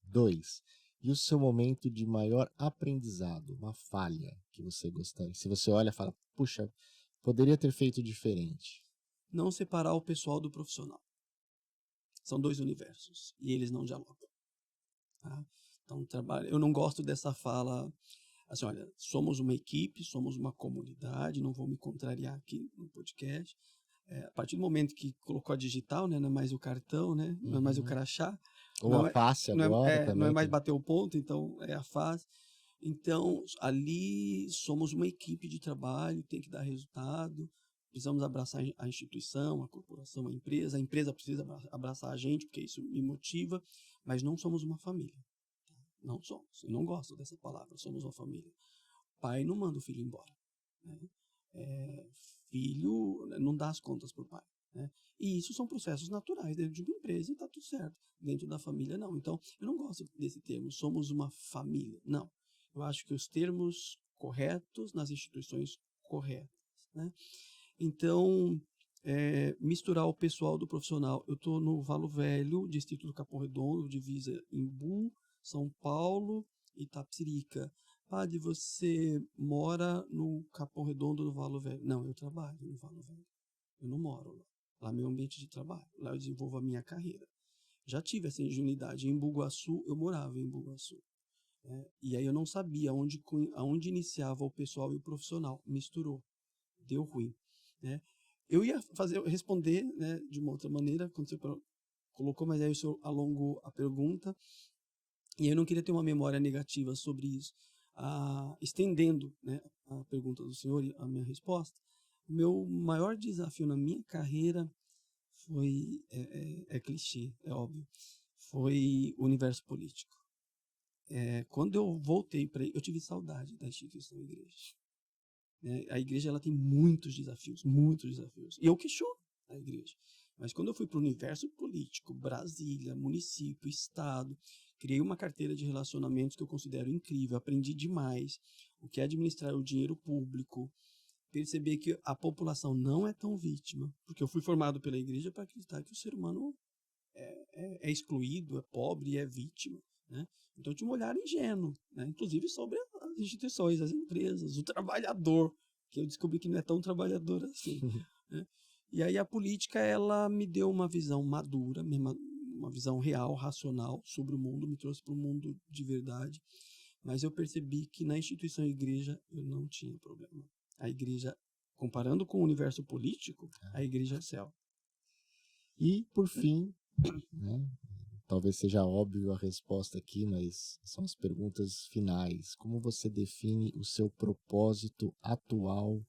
2. E o seu momento de maior aprendizado, uma falha que você gostaria? Se você olha e fala, puxa, poderia ter feito diferente. Não separar o pessoal do profissional. São 2 universos e eles não dialogam. Tá? Então, eu não gosto dessa fala assim, olha, somos uma equipe, somos uma comunidade, não vou me contrariar aqui no podcast. A partir do momento que colocou a digital, né, não é mais o cartão, né, não é mais o crachá. Ou a face agora também. Não é mais bater o ponto, então é a face. Então, ali somos uma equipe de trabalho, tem que dar resultado. Precisamos abraçar a instituição, a corporação, a empresa precisa abraçar a gente, porque isso me motiva, mas não somos uma família. Não somos, eu não gosto dessa palavra, somos uma família. Pai não manda o filho embora. Né? Filho não dá as contas para o pai. Né? E isso são processos naturais dentro de uma empresa e está tudo certo. Dentro da família, não. Então, eu não gosto desse termo, somos uma família. Não. Eu acho que os termos corretos nas instituições corretas. Né? Então, misturar o pessoal do profissional. Eu estou no Valo Velho, distrito do Capão Redondo, divisa Imbu, São Paulo e Itapecerica. Padre, você mora no Capão Redondo, no Valo Velho? Não, eu trabalho no Valo Velho. Eu não moro lá. Lá é meu ambiente de trabalho. Lá eu desenvolvo a minha carreira. Já tive essa ingenuidade. Em Bugaçu, eu morava em Bugaçu. E aí eu não sabia aonde iniciava o pessoal e o profissional. Misturou. Deu ruim. Né? Eu ia responder, né, de uma outra maneira, quando você colocou, mas aí o senhor alongou a pergunta. E eu não queria ter uma memória negativa sobre isso. Estendendo, né, a pergunta do senhor e a minha resposta, meu maior desafio na minha carreira foi, clichê, é óbvio, foi o universo político. Quando eu voltei para eu tive saudade da instituição igreja. A igreja ela tem muitos desafios, e eu questiono a igreja. Mas quando eu fui para o universo político, Brasília, município, estado, criei uma carteira de relacionamentos que eu considero incrível, aprendi demais o que é administrar o dinheiro público, perceber que a população não é tão vítima, porque eu fui formado pela igreja para acreditar que o ser humano é excluído, é pobre, é vítima, né? Então eu tinha um olhar ingênuo, né? Inclusive sobre as instituições, as empresas, o trabalhador, que eu descobri que não é tão trabalhador assim, né? E aí a política, ela me deu uma visão madura, uma visão real, racional sobre o mundo, me trouxe para o mundo de verdade, mas eu percebi que na instituição igreja eu não tinha problema. A igreja, comparando com o universo político, a igreja é céu. E, por fim, né, talvez seja óbvio a resposta aqui, mas são as perguntas finais. Como você define o seu propósito atual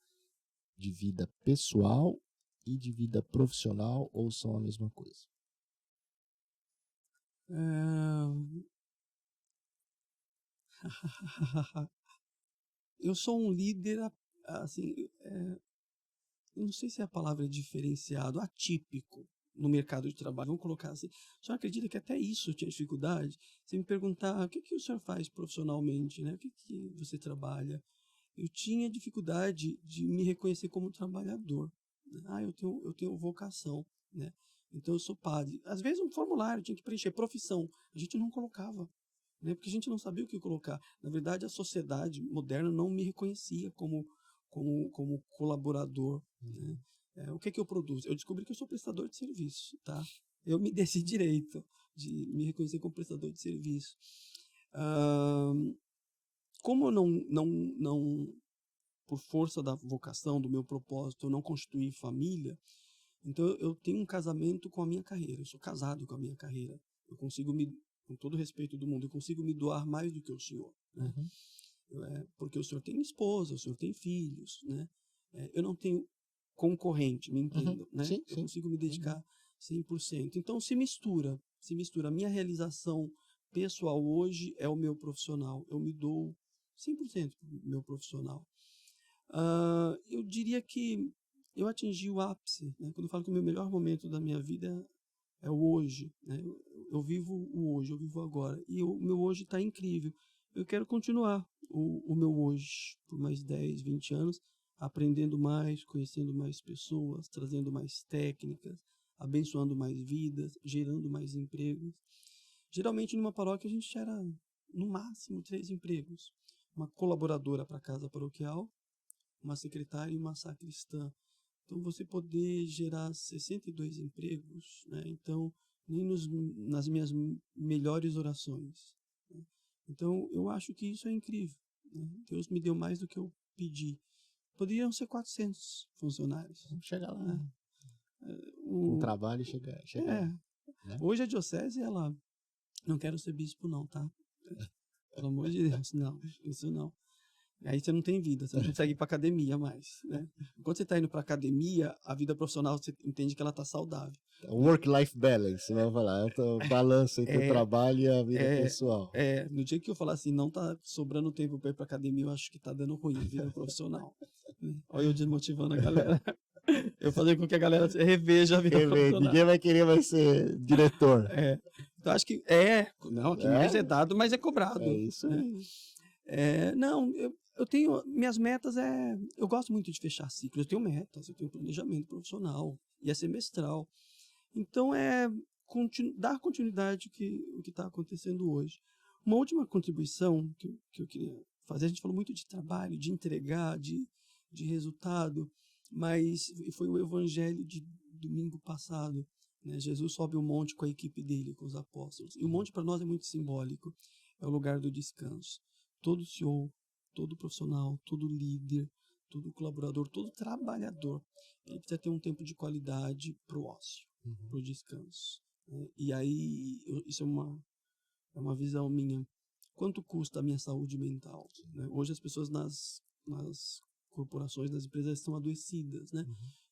de vida pessoal e de vida profissional, ou são a mesma coisa? Eu sou um líder, assim, eu não sei se a palavra é diferenciado, atípico no mercado de trabalho. Vamos colocar assim. O senhor acredita que até isso eu tinha dificuldade? Você me perguntar, o que o senhor faz profissionalmente, né? O que você trabalha? Eu tinha dificuldade de me reconhecer como trabalhador. Eu tenho vocação, né? Então eu sou padre. Às vezes um formulário tinha que preencher profissão, a gente não colocava, né? Porque a gente não sabia o que colocar. Na verdade, a sociedade moderna não me reconhecia como colaborador, né? O que eu produzo? Eu descobri que eu sou prestador de serviço, tá? Eu me dei esse direito de me reconhecer como prestador de serviço. Como eu não, por força da vocação, do meu propósito, eu não constituí família, então eu tenho um casamento com a minha carreira. Eu sou casado com a minha carreira. Eu consigo com todo o respeito do mundo, eu consigo me doar mais do que o senhor, né? Porque o senhor tem esposa, o senhor tem filhos, né? Eu não tenho concorrente, me entendo, né? Sim, Eu sim. consigo me dedicar 100%. Então se mistura. A minha realização pessoal hoje é o meu profissional. Eu me dou 100% pro meu profissional. Eu diria que eu atingi o ápice, né? Quando eu falo que o meu melhor momento da minha vida é o hoje, né? Eu vivo o hoje, eu vivo agora. E o meu hoje está incrível. Eu quero continuar o meu hoje por mais 10, 20 anos, aprendendo mais, conhecendo mais pessoas, trazendo mais técnicas, abençoando mais vidas, gerando mais empregos. Geralmente, numa paróquia, a gente gera, no máximo, 3 empregos. Uma colaboradora para a casa paroquial, uma secretária e uma sacristã. Então, você poder gerar 62 empregos, né? Então, nem nas minhas melhores orações, né? Então, eu acho que isso é incrível, né? Deus me deu mais do que eu pedi. Poderiam ser 400 funcionários. Vamos chegar lá. Né? Com trabalho chega lá, né? Hoje a diocese, ela... Não quero ser bispo não, tá? Pelo amor de Deus, não. Isso não. Aí você não tem vida, você não consegue ir para academia mais, né? Quando você está indo para academia, a vida profissional você entende que ela está saudável. Work-life balance, vamos falar. Então, balanço entre o trabalho e a vida pessoal. No dia que eu falar assim, não tá sobrando tempo para ir para academia, eu acho que tá dando ruim a vida profissional. Olha eu desmotivando a galera. Eu fazer com que a galera reveja a vida profissional. Ninguém vai querer mais ser diretor. Então acho que não, aqui mais é dado, mas é cobrado. É isso aí. Não, eu tenho minhas metas, eu gosto muito de fechar ciclos, eu tenho metas, eu tenho planejamento profissional e é semestral. Então dar continuidade o que está acontecendo hoje. Uma última contribuição que eu queria fazer, a gente falou muito de trabalho, de entregar, de resultado, mas foi o evangelho de domingo passado, né? Jesus sobe o monte com a equipe dele, com os apóstolos. E o monte para nós é muito simbólico, é o lugar do descanso. Todo CEO, todo profissional, todo líder, todo colaborador, todo trabalhador, ele precisa ter um tempo de qualidade para o ócio, para o descanso, né? E aí, isso é uma visão minha. Quanto custa a minha saúde mental, né? Hoje as pessoas nas corporações, nas empresas estão adoecidas, né?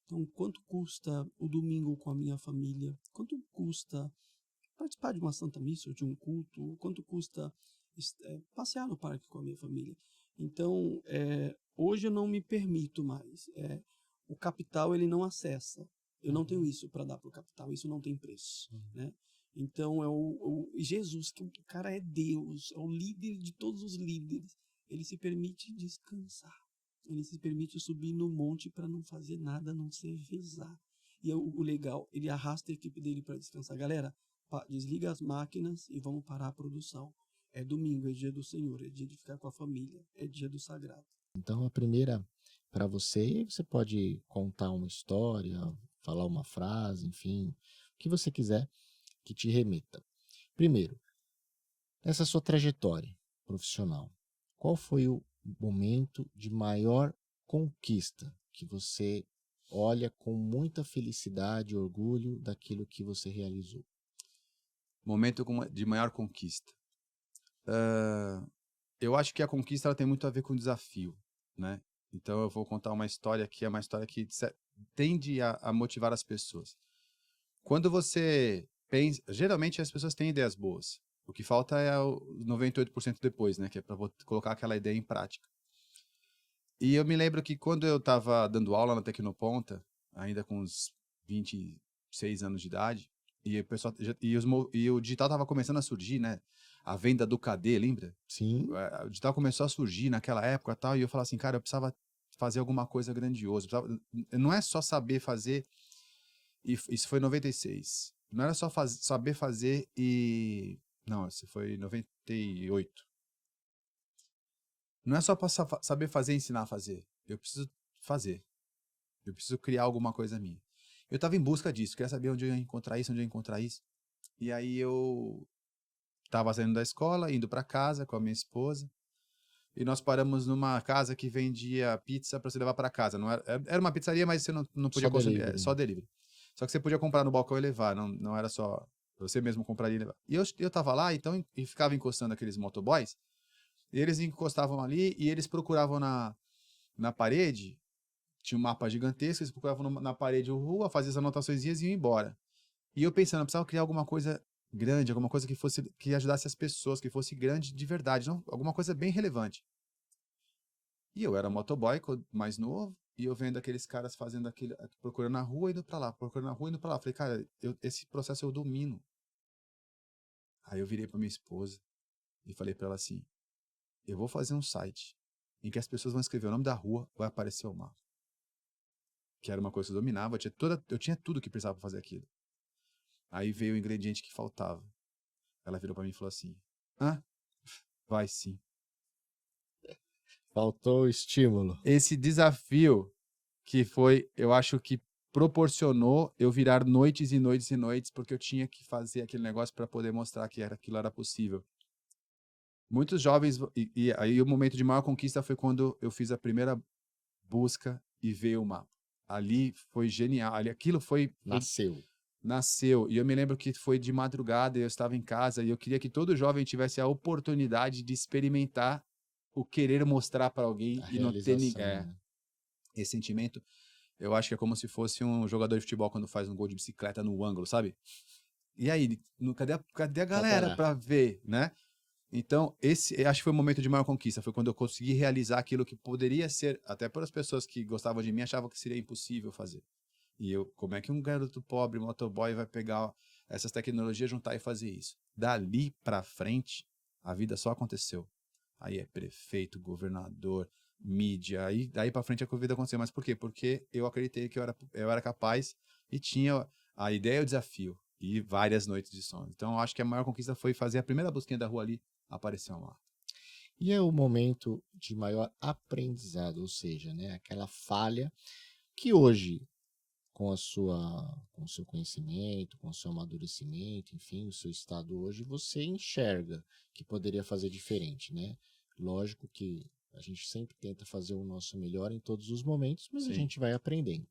Então, quanto custa o domingo com a minha família? Quanto custa participar de uma santa missa ou de um culto? Quanto custa passear no parque com a minha família? Então, hoje eu não me permito mais. O capital, ele não acessa. Eu não tenho isso para dar para o capital. Isso não tem preço, né? Então, Jesus, que o cara é Deus, é o líder de todos os líderes. Ele se permite descansar. ele se permite subir no monte para não fazer nada, a não ser rezar. E o legal, ele arrasta a equipe dele para descansar. Galera, desliga as máquinas e vamos parar a produção. É domingo, é dia do Senhor, é dia de ficar com a família, é dia do sagrado. Então, a primeira para você, e aí você pode contar uma história, falar uma frase, enfim, o que você quiser que te remeta. Primeiro, nessa sua trajetória profissional, qual foi o momento de maior conquista que você olha com muita felicidade e orgulho daquilo que você realizou? Momento de maior conquista. Eu acho que a conquista ela tem muito a ver com o desafio, né? Então eu vou contar uma história que é uma história que tende a motivar as pessoas. Quando você pensa, geralmente as pessoas têm ideias boas. O que falta é o 98% depois, né? Que é para colocar aquela ideia em prática. E eu me lembro que quando eu estava dando aula na Tecnoponta, ainda com uns 26 anos de idade, e o digital estava começando a surgir, né? A venda do KD, lembra? Sim. O digital começou a surgir naquela época e tal, e eu falava assim, cara, eu precisava fazer alguma coisa grandiosa. Não é só saber fazer, e isso foi em 96. Não era só saber fazer e... Não, isso foi em 98. Não é só saber fazer e ensinar a fazer. Eu preciso fazer. Eu preciso criar alguma coisa minha. Eu estava em busca disso, queria saber onde eu ia encontrar isso, onde eu ia encontrar isso. E aí eu estava saindo da escola, indo para casa com a minha esposa, e nós paramos numa casa que vendia pizza para você levar para casa. Não era uma pizzaria, mas você não podia consumir, delivery. só delivery. Só que você podia comprar no balcão e levar, não era só você mesmo compraria e levar. E eu tava lá, então, e ficava encostando aqueles motoboys, e eles encostavam ali e eles procuravam na parede, tinha um mapa gigantesco, eles procuravam na parede a rua, faziam as anotações e iam embora. E eu pensando, eu precisava criar alguma coisa grande, alguma coisa que ajudasse as pessoas, que fosse grande de verdade, não, alguma coisa bem relevante. E eu era motoboy, mais novo, e eu vendo aqueles caras fazendo aquilo, procurando na rua, indo pra lá, procurando na rua, indo pra lá. Falei, cara, esse processo eu domino. Aí eu virei pra minha esposa e falei pra ela assim, eu vou fazer um site em que as pessoas vão escrever o nome da rua, vai aparecer o mapa. Que era uma coisa que eu dominava, eu tinha tudo que precisava pra fazer aquilo. Aí veio o ingrediente que faltava. Ela virou pra mim e falou assim, vai sim. Faltou o estímulo. Esse desafio que foi, eu acho que proporcionou eu virar noites e noites e noites, porque eu tinha que fazer aquele negócio para poder mostrar que aquilo era possível. Muitos jovens, e aí o momento de maior conquista foi quando eu fiz a primeira busca e veio o mapa. Ali foi genial, aquilo foi... Nasceu, e eu me lembro que foi de madrugada, eu estava em casa, e eu queria que todo jovem tivesse a oportunidade de experimentar o querer mostrar para alguém e não ter ninguém. Né? Esse sentimento, eu acho que é como se fosse um jogador de futebol quando faz um gol de bicicleta no ângulo, sabe? E aí, cadê a galera para ver, né? Então, eu acho que foi o momento de maior conquista, foi quando eu consegui realizar aquilo que poderia ser, até para as pessoas que gostavam de mim, achavam que seria impossível fazer. E como é que um garoto pobre, motoboy, vai pegar essas tecnologias, juntar e fazer isso? Dali pra frente, a vida só aconteceu. Aí é prefeito, governador, mídia, aí daí pra frente a vida aconteceu. Mas por quê? Porque eu acreditei que eu era capaz e tinha a ideia e o desafio. E várias noites de sono. Então eu acho que a maior conquista foi fazer a primeira busquinha da rua ali, apareceu lá. E é o momento de maior aprendizado, ou seja, né, aquela falha que hoje, com o seu conhecimento, com o seu amadurecimento, enfim, o seu estado hoje, você enxerga que poderia fazer diferente, né? Lógico que a gente sempre tenta fazer o nosso melhor em todos os momentos, mas a gente vai aprendendo.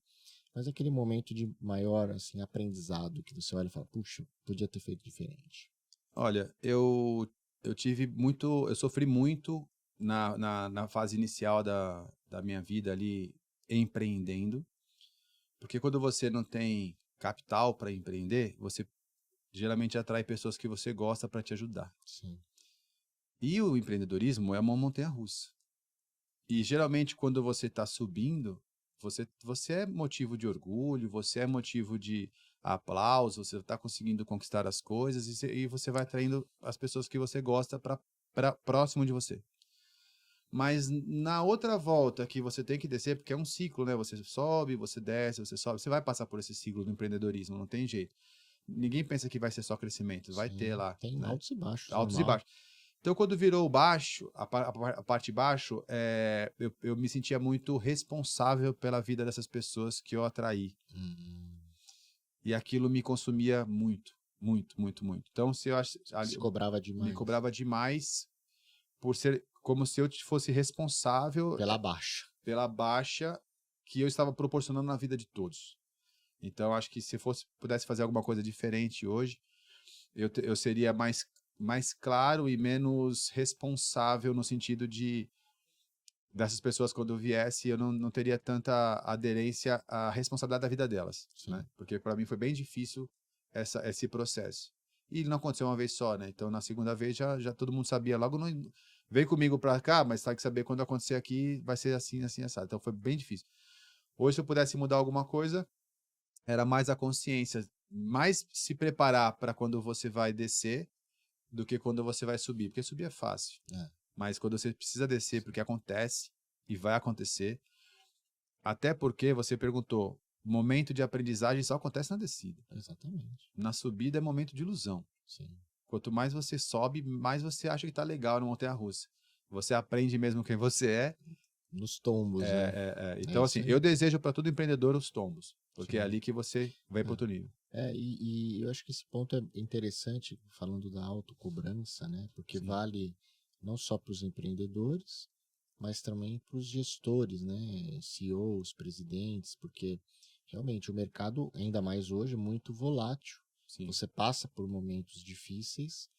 Mas aquele momento de maior assim, aprendizado que você olha e fala, puxa, podia ter feito diferente. Olha, eu sofri muito na fase inicial da minha vida ali empreendendo. Porque quando você não tem capital para empreender, você geralmente atrai pessoas que você gosta para te ajudar. Sim. E o empreendedorismo é uma montanha-russa. E geralmente quando você está subindo, você é motivo de orgulho, você é motivo de aplauso, você está conseguindo conquistar as coisas e você vai atraindo as pessoas que você gosta para próximo de você. Mas na outra volta que você tem que descer, porque é um ciclo, né? Você sobe, você desce, você sobe. Você vai passar por esse ciclo do empreendedorismo, não tem jeito. Ninguém pensa que vai ser só crescimento. Vai ter lá. Tem né? altos e baixos. Altos e normal. baixos. Então, quando virou o baixo, a parte baixo, eu me sentia muito responsável pela vida dessas pessoas que eu atraí. E aquilo me consumia muito, muito, muito, muito. Então, se eu acho, Se cobrava demais. me cobrava demais por ser como se eu fosse responsável Pela baixa. pela baixa que eu estava proporcionando na vida de todos. Então, acho que se pudesse fazer alguma coisa diferente hoje, eu seria mais claro e menos responsável no sentido de dessas pessoas, quando eu viesse, eu não teria tanta aderência à responsabilidade da vida delas, né? Porque para mim foi bem difícil esse processo. E não aconteceu uma vez só, né? Então, na segunda vez, já todo mundo sabia. Logo, veio comigo para cá, mas tem que saber quando acontecer aqui, vai ser assim, assim, assado. Então, foi bem difícil. Hoje, se eu pudesse mudar alguma coisa, era mais a consciência, mais se preparar para quando você vai descer do que quando você vai subir. Porque subir é fácil. Mas quando você precisa descer, porque acontece e vai acontecer, até porque você perguntou, momento de aprendizagem só acontece na descida. Exatamente. Na subida é momento de ilusão. Sim. Quanto mais você sobe, mais você acha que tá legal na montanha-russa. Você aprende mesmo quem você é. Nos tombos, né? Então, assim, eu desejo para todo empreendedor os tombos, porque é Sim. ali que você vai para outro nível. E eu acho que esse ponto é interessante, falando da autocobrança, né? Porque vale não só para os empreendedores, mas também para os gestores, né? CEOs, presidentes, porque realmente o mercado, ainda mais hoje, é muito volátil. Sim. Você passa por momentos difíceis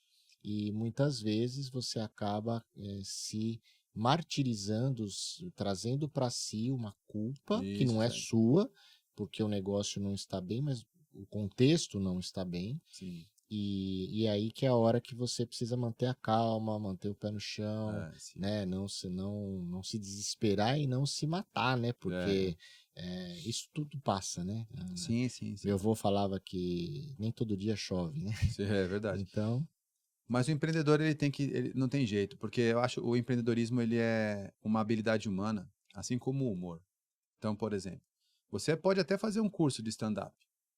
e muitas vezes você acaba se martirizando, trazendo para si uma culpa que não é sua, porque o negócio não está bem, mas o contexto não está bem. Sim. E aí que é a hora que você precisa manter a calma, manter o pé no chão, né? Não se desesperar e não se matar, né? Porque isso tudo passa, né? Sim. Meu avô falava que nem todo dia chove, né? É verdade. Então... Mas o empreendedor, ele não tem jeito, porque eu acho que o empreendedorismo, ele é uma habilidade humana, assim como o humor. Então, por exemplo, você pode até fazer um curso de stand-up,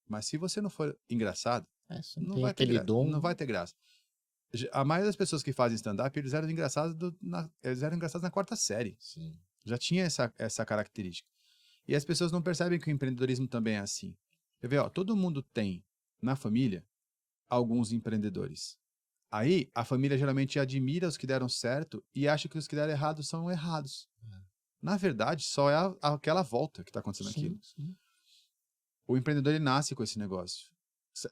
mas se você não for engraçado, não vai ter graça. Não vai ter graça. A maioria das pessoas que fazem stand-up, eles eram engraçados na quarta série. Sim. Já tinha essa característica. E as pessoas não percebem que o empreendedorismo também é assim. Quer ver, todo mundo tem, na família, alguns empreendedores. Aí, a família geralmente admira os que deram certo e acha que os que deram errado são errados. Na verdade, só é aquela volta que está acontecendo aquilo. Sim. O empreendedor, ele nasce com esse negócio.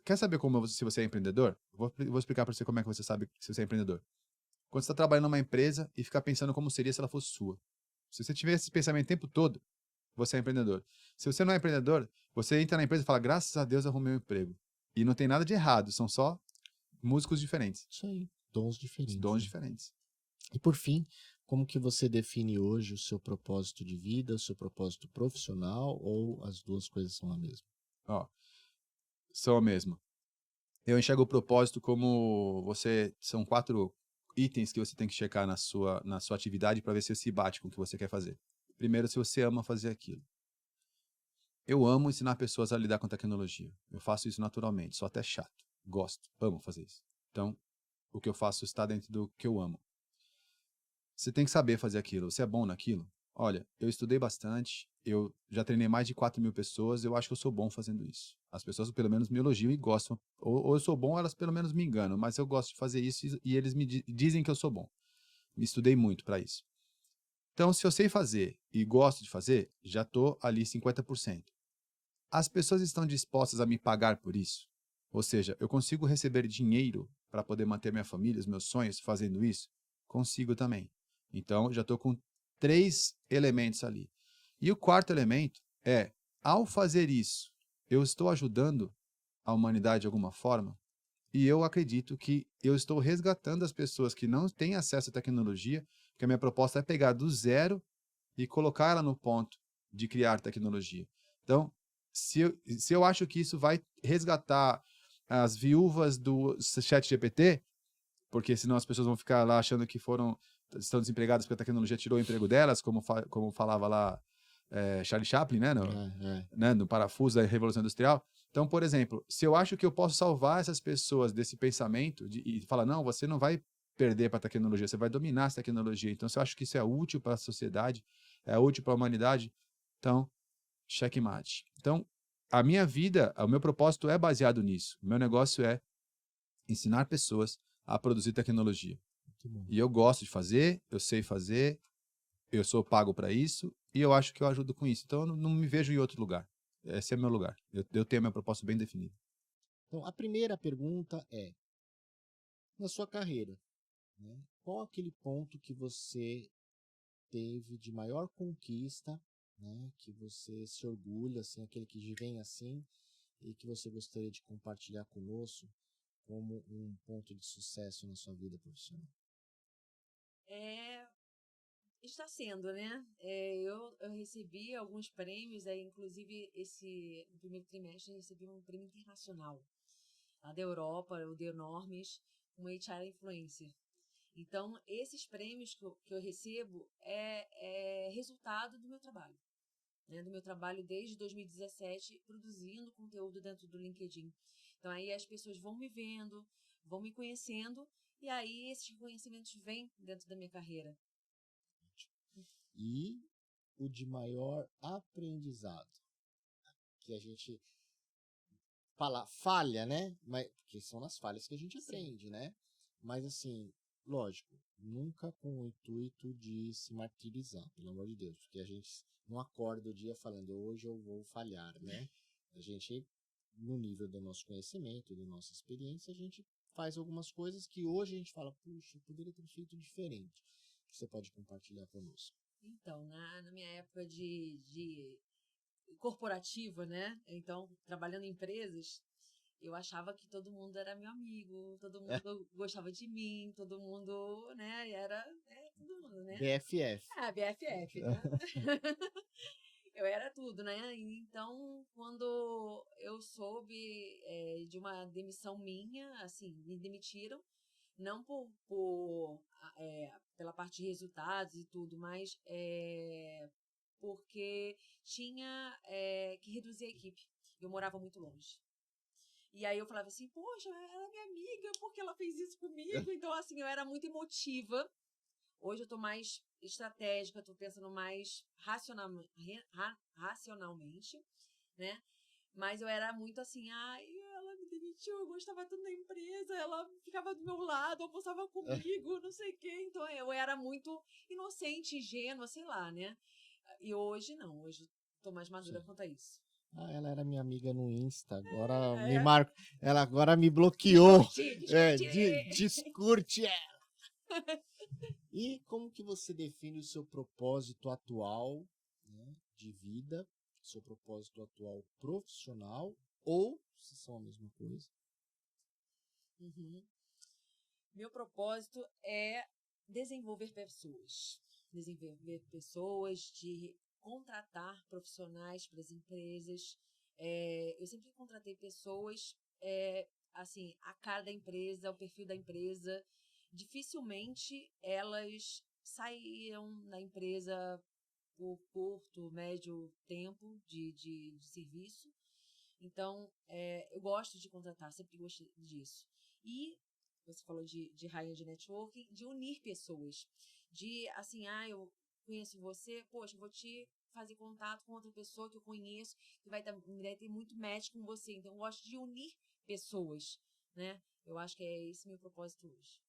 Quer saber se você é empreendedor? Vou explicar para você como é que você sabe se você é empreendedor. Quando você está trabalhando numa empresa e ficar pensando como seria se ela fosse sua. Se você tiver esse pensamento o tempo todo, você é empreendedor. Se você não é empreendedor, você entra na empresa e fala, graças a Deus arrumei um emprego. E não tem nada de errado, são só músicos diferentes. Isso aí, dons diferentes. Dons diferentes. E por fim, como que você define hoje o seu propósito de vida, o seu propósito profissional, ou as duas coisas são a mesma? São a mesma. Eu enxergo o propósito como são 4 itens que você tem que checar na sua atividade para ver se se bate com o que você quer fazer. Primeiro, se você ama fazer aquilo. Eu amo ensinar pessoas a lidar com tecnologia. Eu faço isso naturalmente, sou até chato. Gosto, amo fazer isso. Então, o que eu faço está dentro do que eu amo. Você tem que saber fazer aquilo. Você é bom naquilo? Olha, eu estudei bastante, eu já treinei mais de 4.000 pessoas, eu acho que eu sou bom fazendo isso. As pessoas pelo menos me elogiam e gostam. Ou eu sou bom, elas pelo menos me enganam, mas eu gosto de fazer isso e eles me dizem que eu sou bom. Me estudei muito para isso. Então, se eu sei fazer e gosto de fazer, já estou ali 50%. As pessoas estão dispostas a me pagar por isso? Ou seja, eu consigo receber dinheiro para poder manter minha família, os meus sonhos fazendo isso? Consigo também. Então, já estou com 3 elementos ali. E o 4º elemento é, ao fazer isso, eu estou ajudando a humanidade de alguma forma? E eu acredito que eu estou resgatando as pessoas que não têm acesso à tecnologia, porque a minha proposta é pegar do zero e colocar ela no ponto de criar tecnologia. Então, se eu acho que isso vai resgatar as viúvas do ChatGPT, porque senão as pessoas vão ficar lá achando que foram estão desempregadas porque a tecnologia tirou o emprego delas, como falava lá Charlie Chaplin, né, no parafuso da Revolução Industrial. Então, por exemplo, se eu acho que eu posso salvar essas pessoas desse pensamento e falar, não, você não vai perder para a tecnologia, você vai dominar essa tecnologia. Então, se eu acho que isso é útil para a sociedade, é útil para a humanidade, então, checkmate. Então, a minha vida, o meu propósito é baseado nisso. O meu negócio é ensinar pessoas a produzir tecnologia. E eu gosto de fazer, eu sei fazer, eu sou pago para isso e eu acho que eu ajudo com isso. Então, eu não me vejo em outro lugar. Esse é meu lugar. Eu tenho meu propósito bem definido. Então, a primeira pergunta é, na sua carreira, né, qual aquele ponto que você teve de maior conquista, né, que você se orgulha, assim, aquele que vem assim, e que você gostaria de compartilhar conosco como um ponto de sucesso na sua vida profissional? Está sendo, né? Eu recebi alguns prêmios, inclusive no primeiro trimestre eu recebi um prêmio internacional, lá da Europa, o The Normes, como HR Influencer. Então, esses prêmios que eu recebo é resultado do meu trabalho, né? Do meu trabalho desde 2017, produzindo conteúdo dentro do LinkedIn. Então, aí as pessoas vão me vendo, vão me conhecendo, e aí esses conhecimentos vêm dentro da minha carreira. E o de maior aprendizado, que a gente falha, né? Mas, porque são nas falhas que a gente aprende, né? Mas assim, lógico, nunca com o intuito de se martirizar, pelo amor de Deus, porque a gente não acorda o dia falando, hoje eu vou falhar, né? A gente, no nível do nosso conhecimento, da nossa experiência, a gente faz algumas coisas que hoje a gente fala, puxa, eu poderia ter feito diferente. Que você pode compartilhar conosco. Então, na minha época de corporativa, né? Então, trabalhando em empresas, eu achava que todo mundo era meu amigo, todo mundo gostava de mim, todo mundo, né? Era todo mundo, né? BFF. BFF, né? Eu era tudo, né? Então, quando eu soube de uma demissão minha, assim, me demitiram, não pela parte de resultados e tudo, mas porque tinha que reduzir a equipe. Eu morava muito longe. E aí eu falava assim, poxa, ela é minha amiga, por que ela fez isso comigo? Então, assim, eu era muito emotiva. Hoje eu tô mais estratégica, tô pensando mais racionalmente, né? Mas eu era muito assim, ela me demitiu, eu gostava tanto da empresa, ela ficava do meu lado, almoçava comigo, não sei o quê. Então eu era muito inocente, ingênua, sei lá, né? E hoje não, hoje eu tô mais madura quanto a isso. Ela era minha amiga no Insta, agora ela agora me bloqueou. Descurte ela. E como que você define o seu propósito atual, né, de vida, seu propósito atual profissional, ou se são a mesma coisa? Meu propósito é desenvolver pessoas. Desenvolver pessoas, de contratar profissionais para as empresas. Eu sempre contratei pessoas, assim, a cara da empresa, o perfil da empresa. Dificilmente elas saíram da empresa por curto, médio tempo de serviço. Então, eu gosto de contratar, sempre gostei disso. E você falou de rainha de networking, de unir pessoas. De, assim, eu conheço você, poxa, eu vou te fazer contato com outra pessoa que eu conheço, que vai ter muito match com você. Então, eu gosto de unir pessoas, né? Eu acho que é esse meu propósito hoje.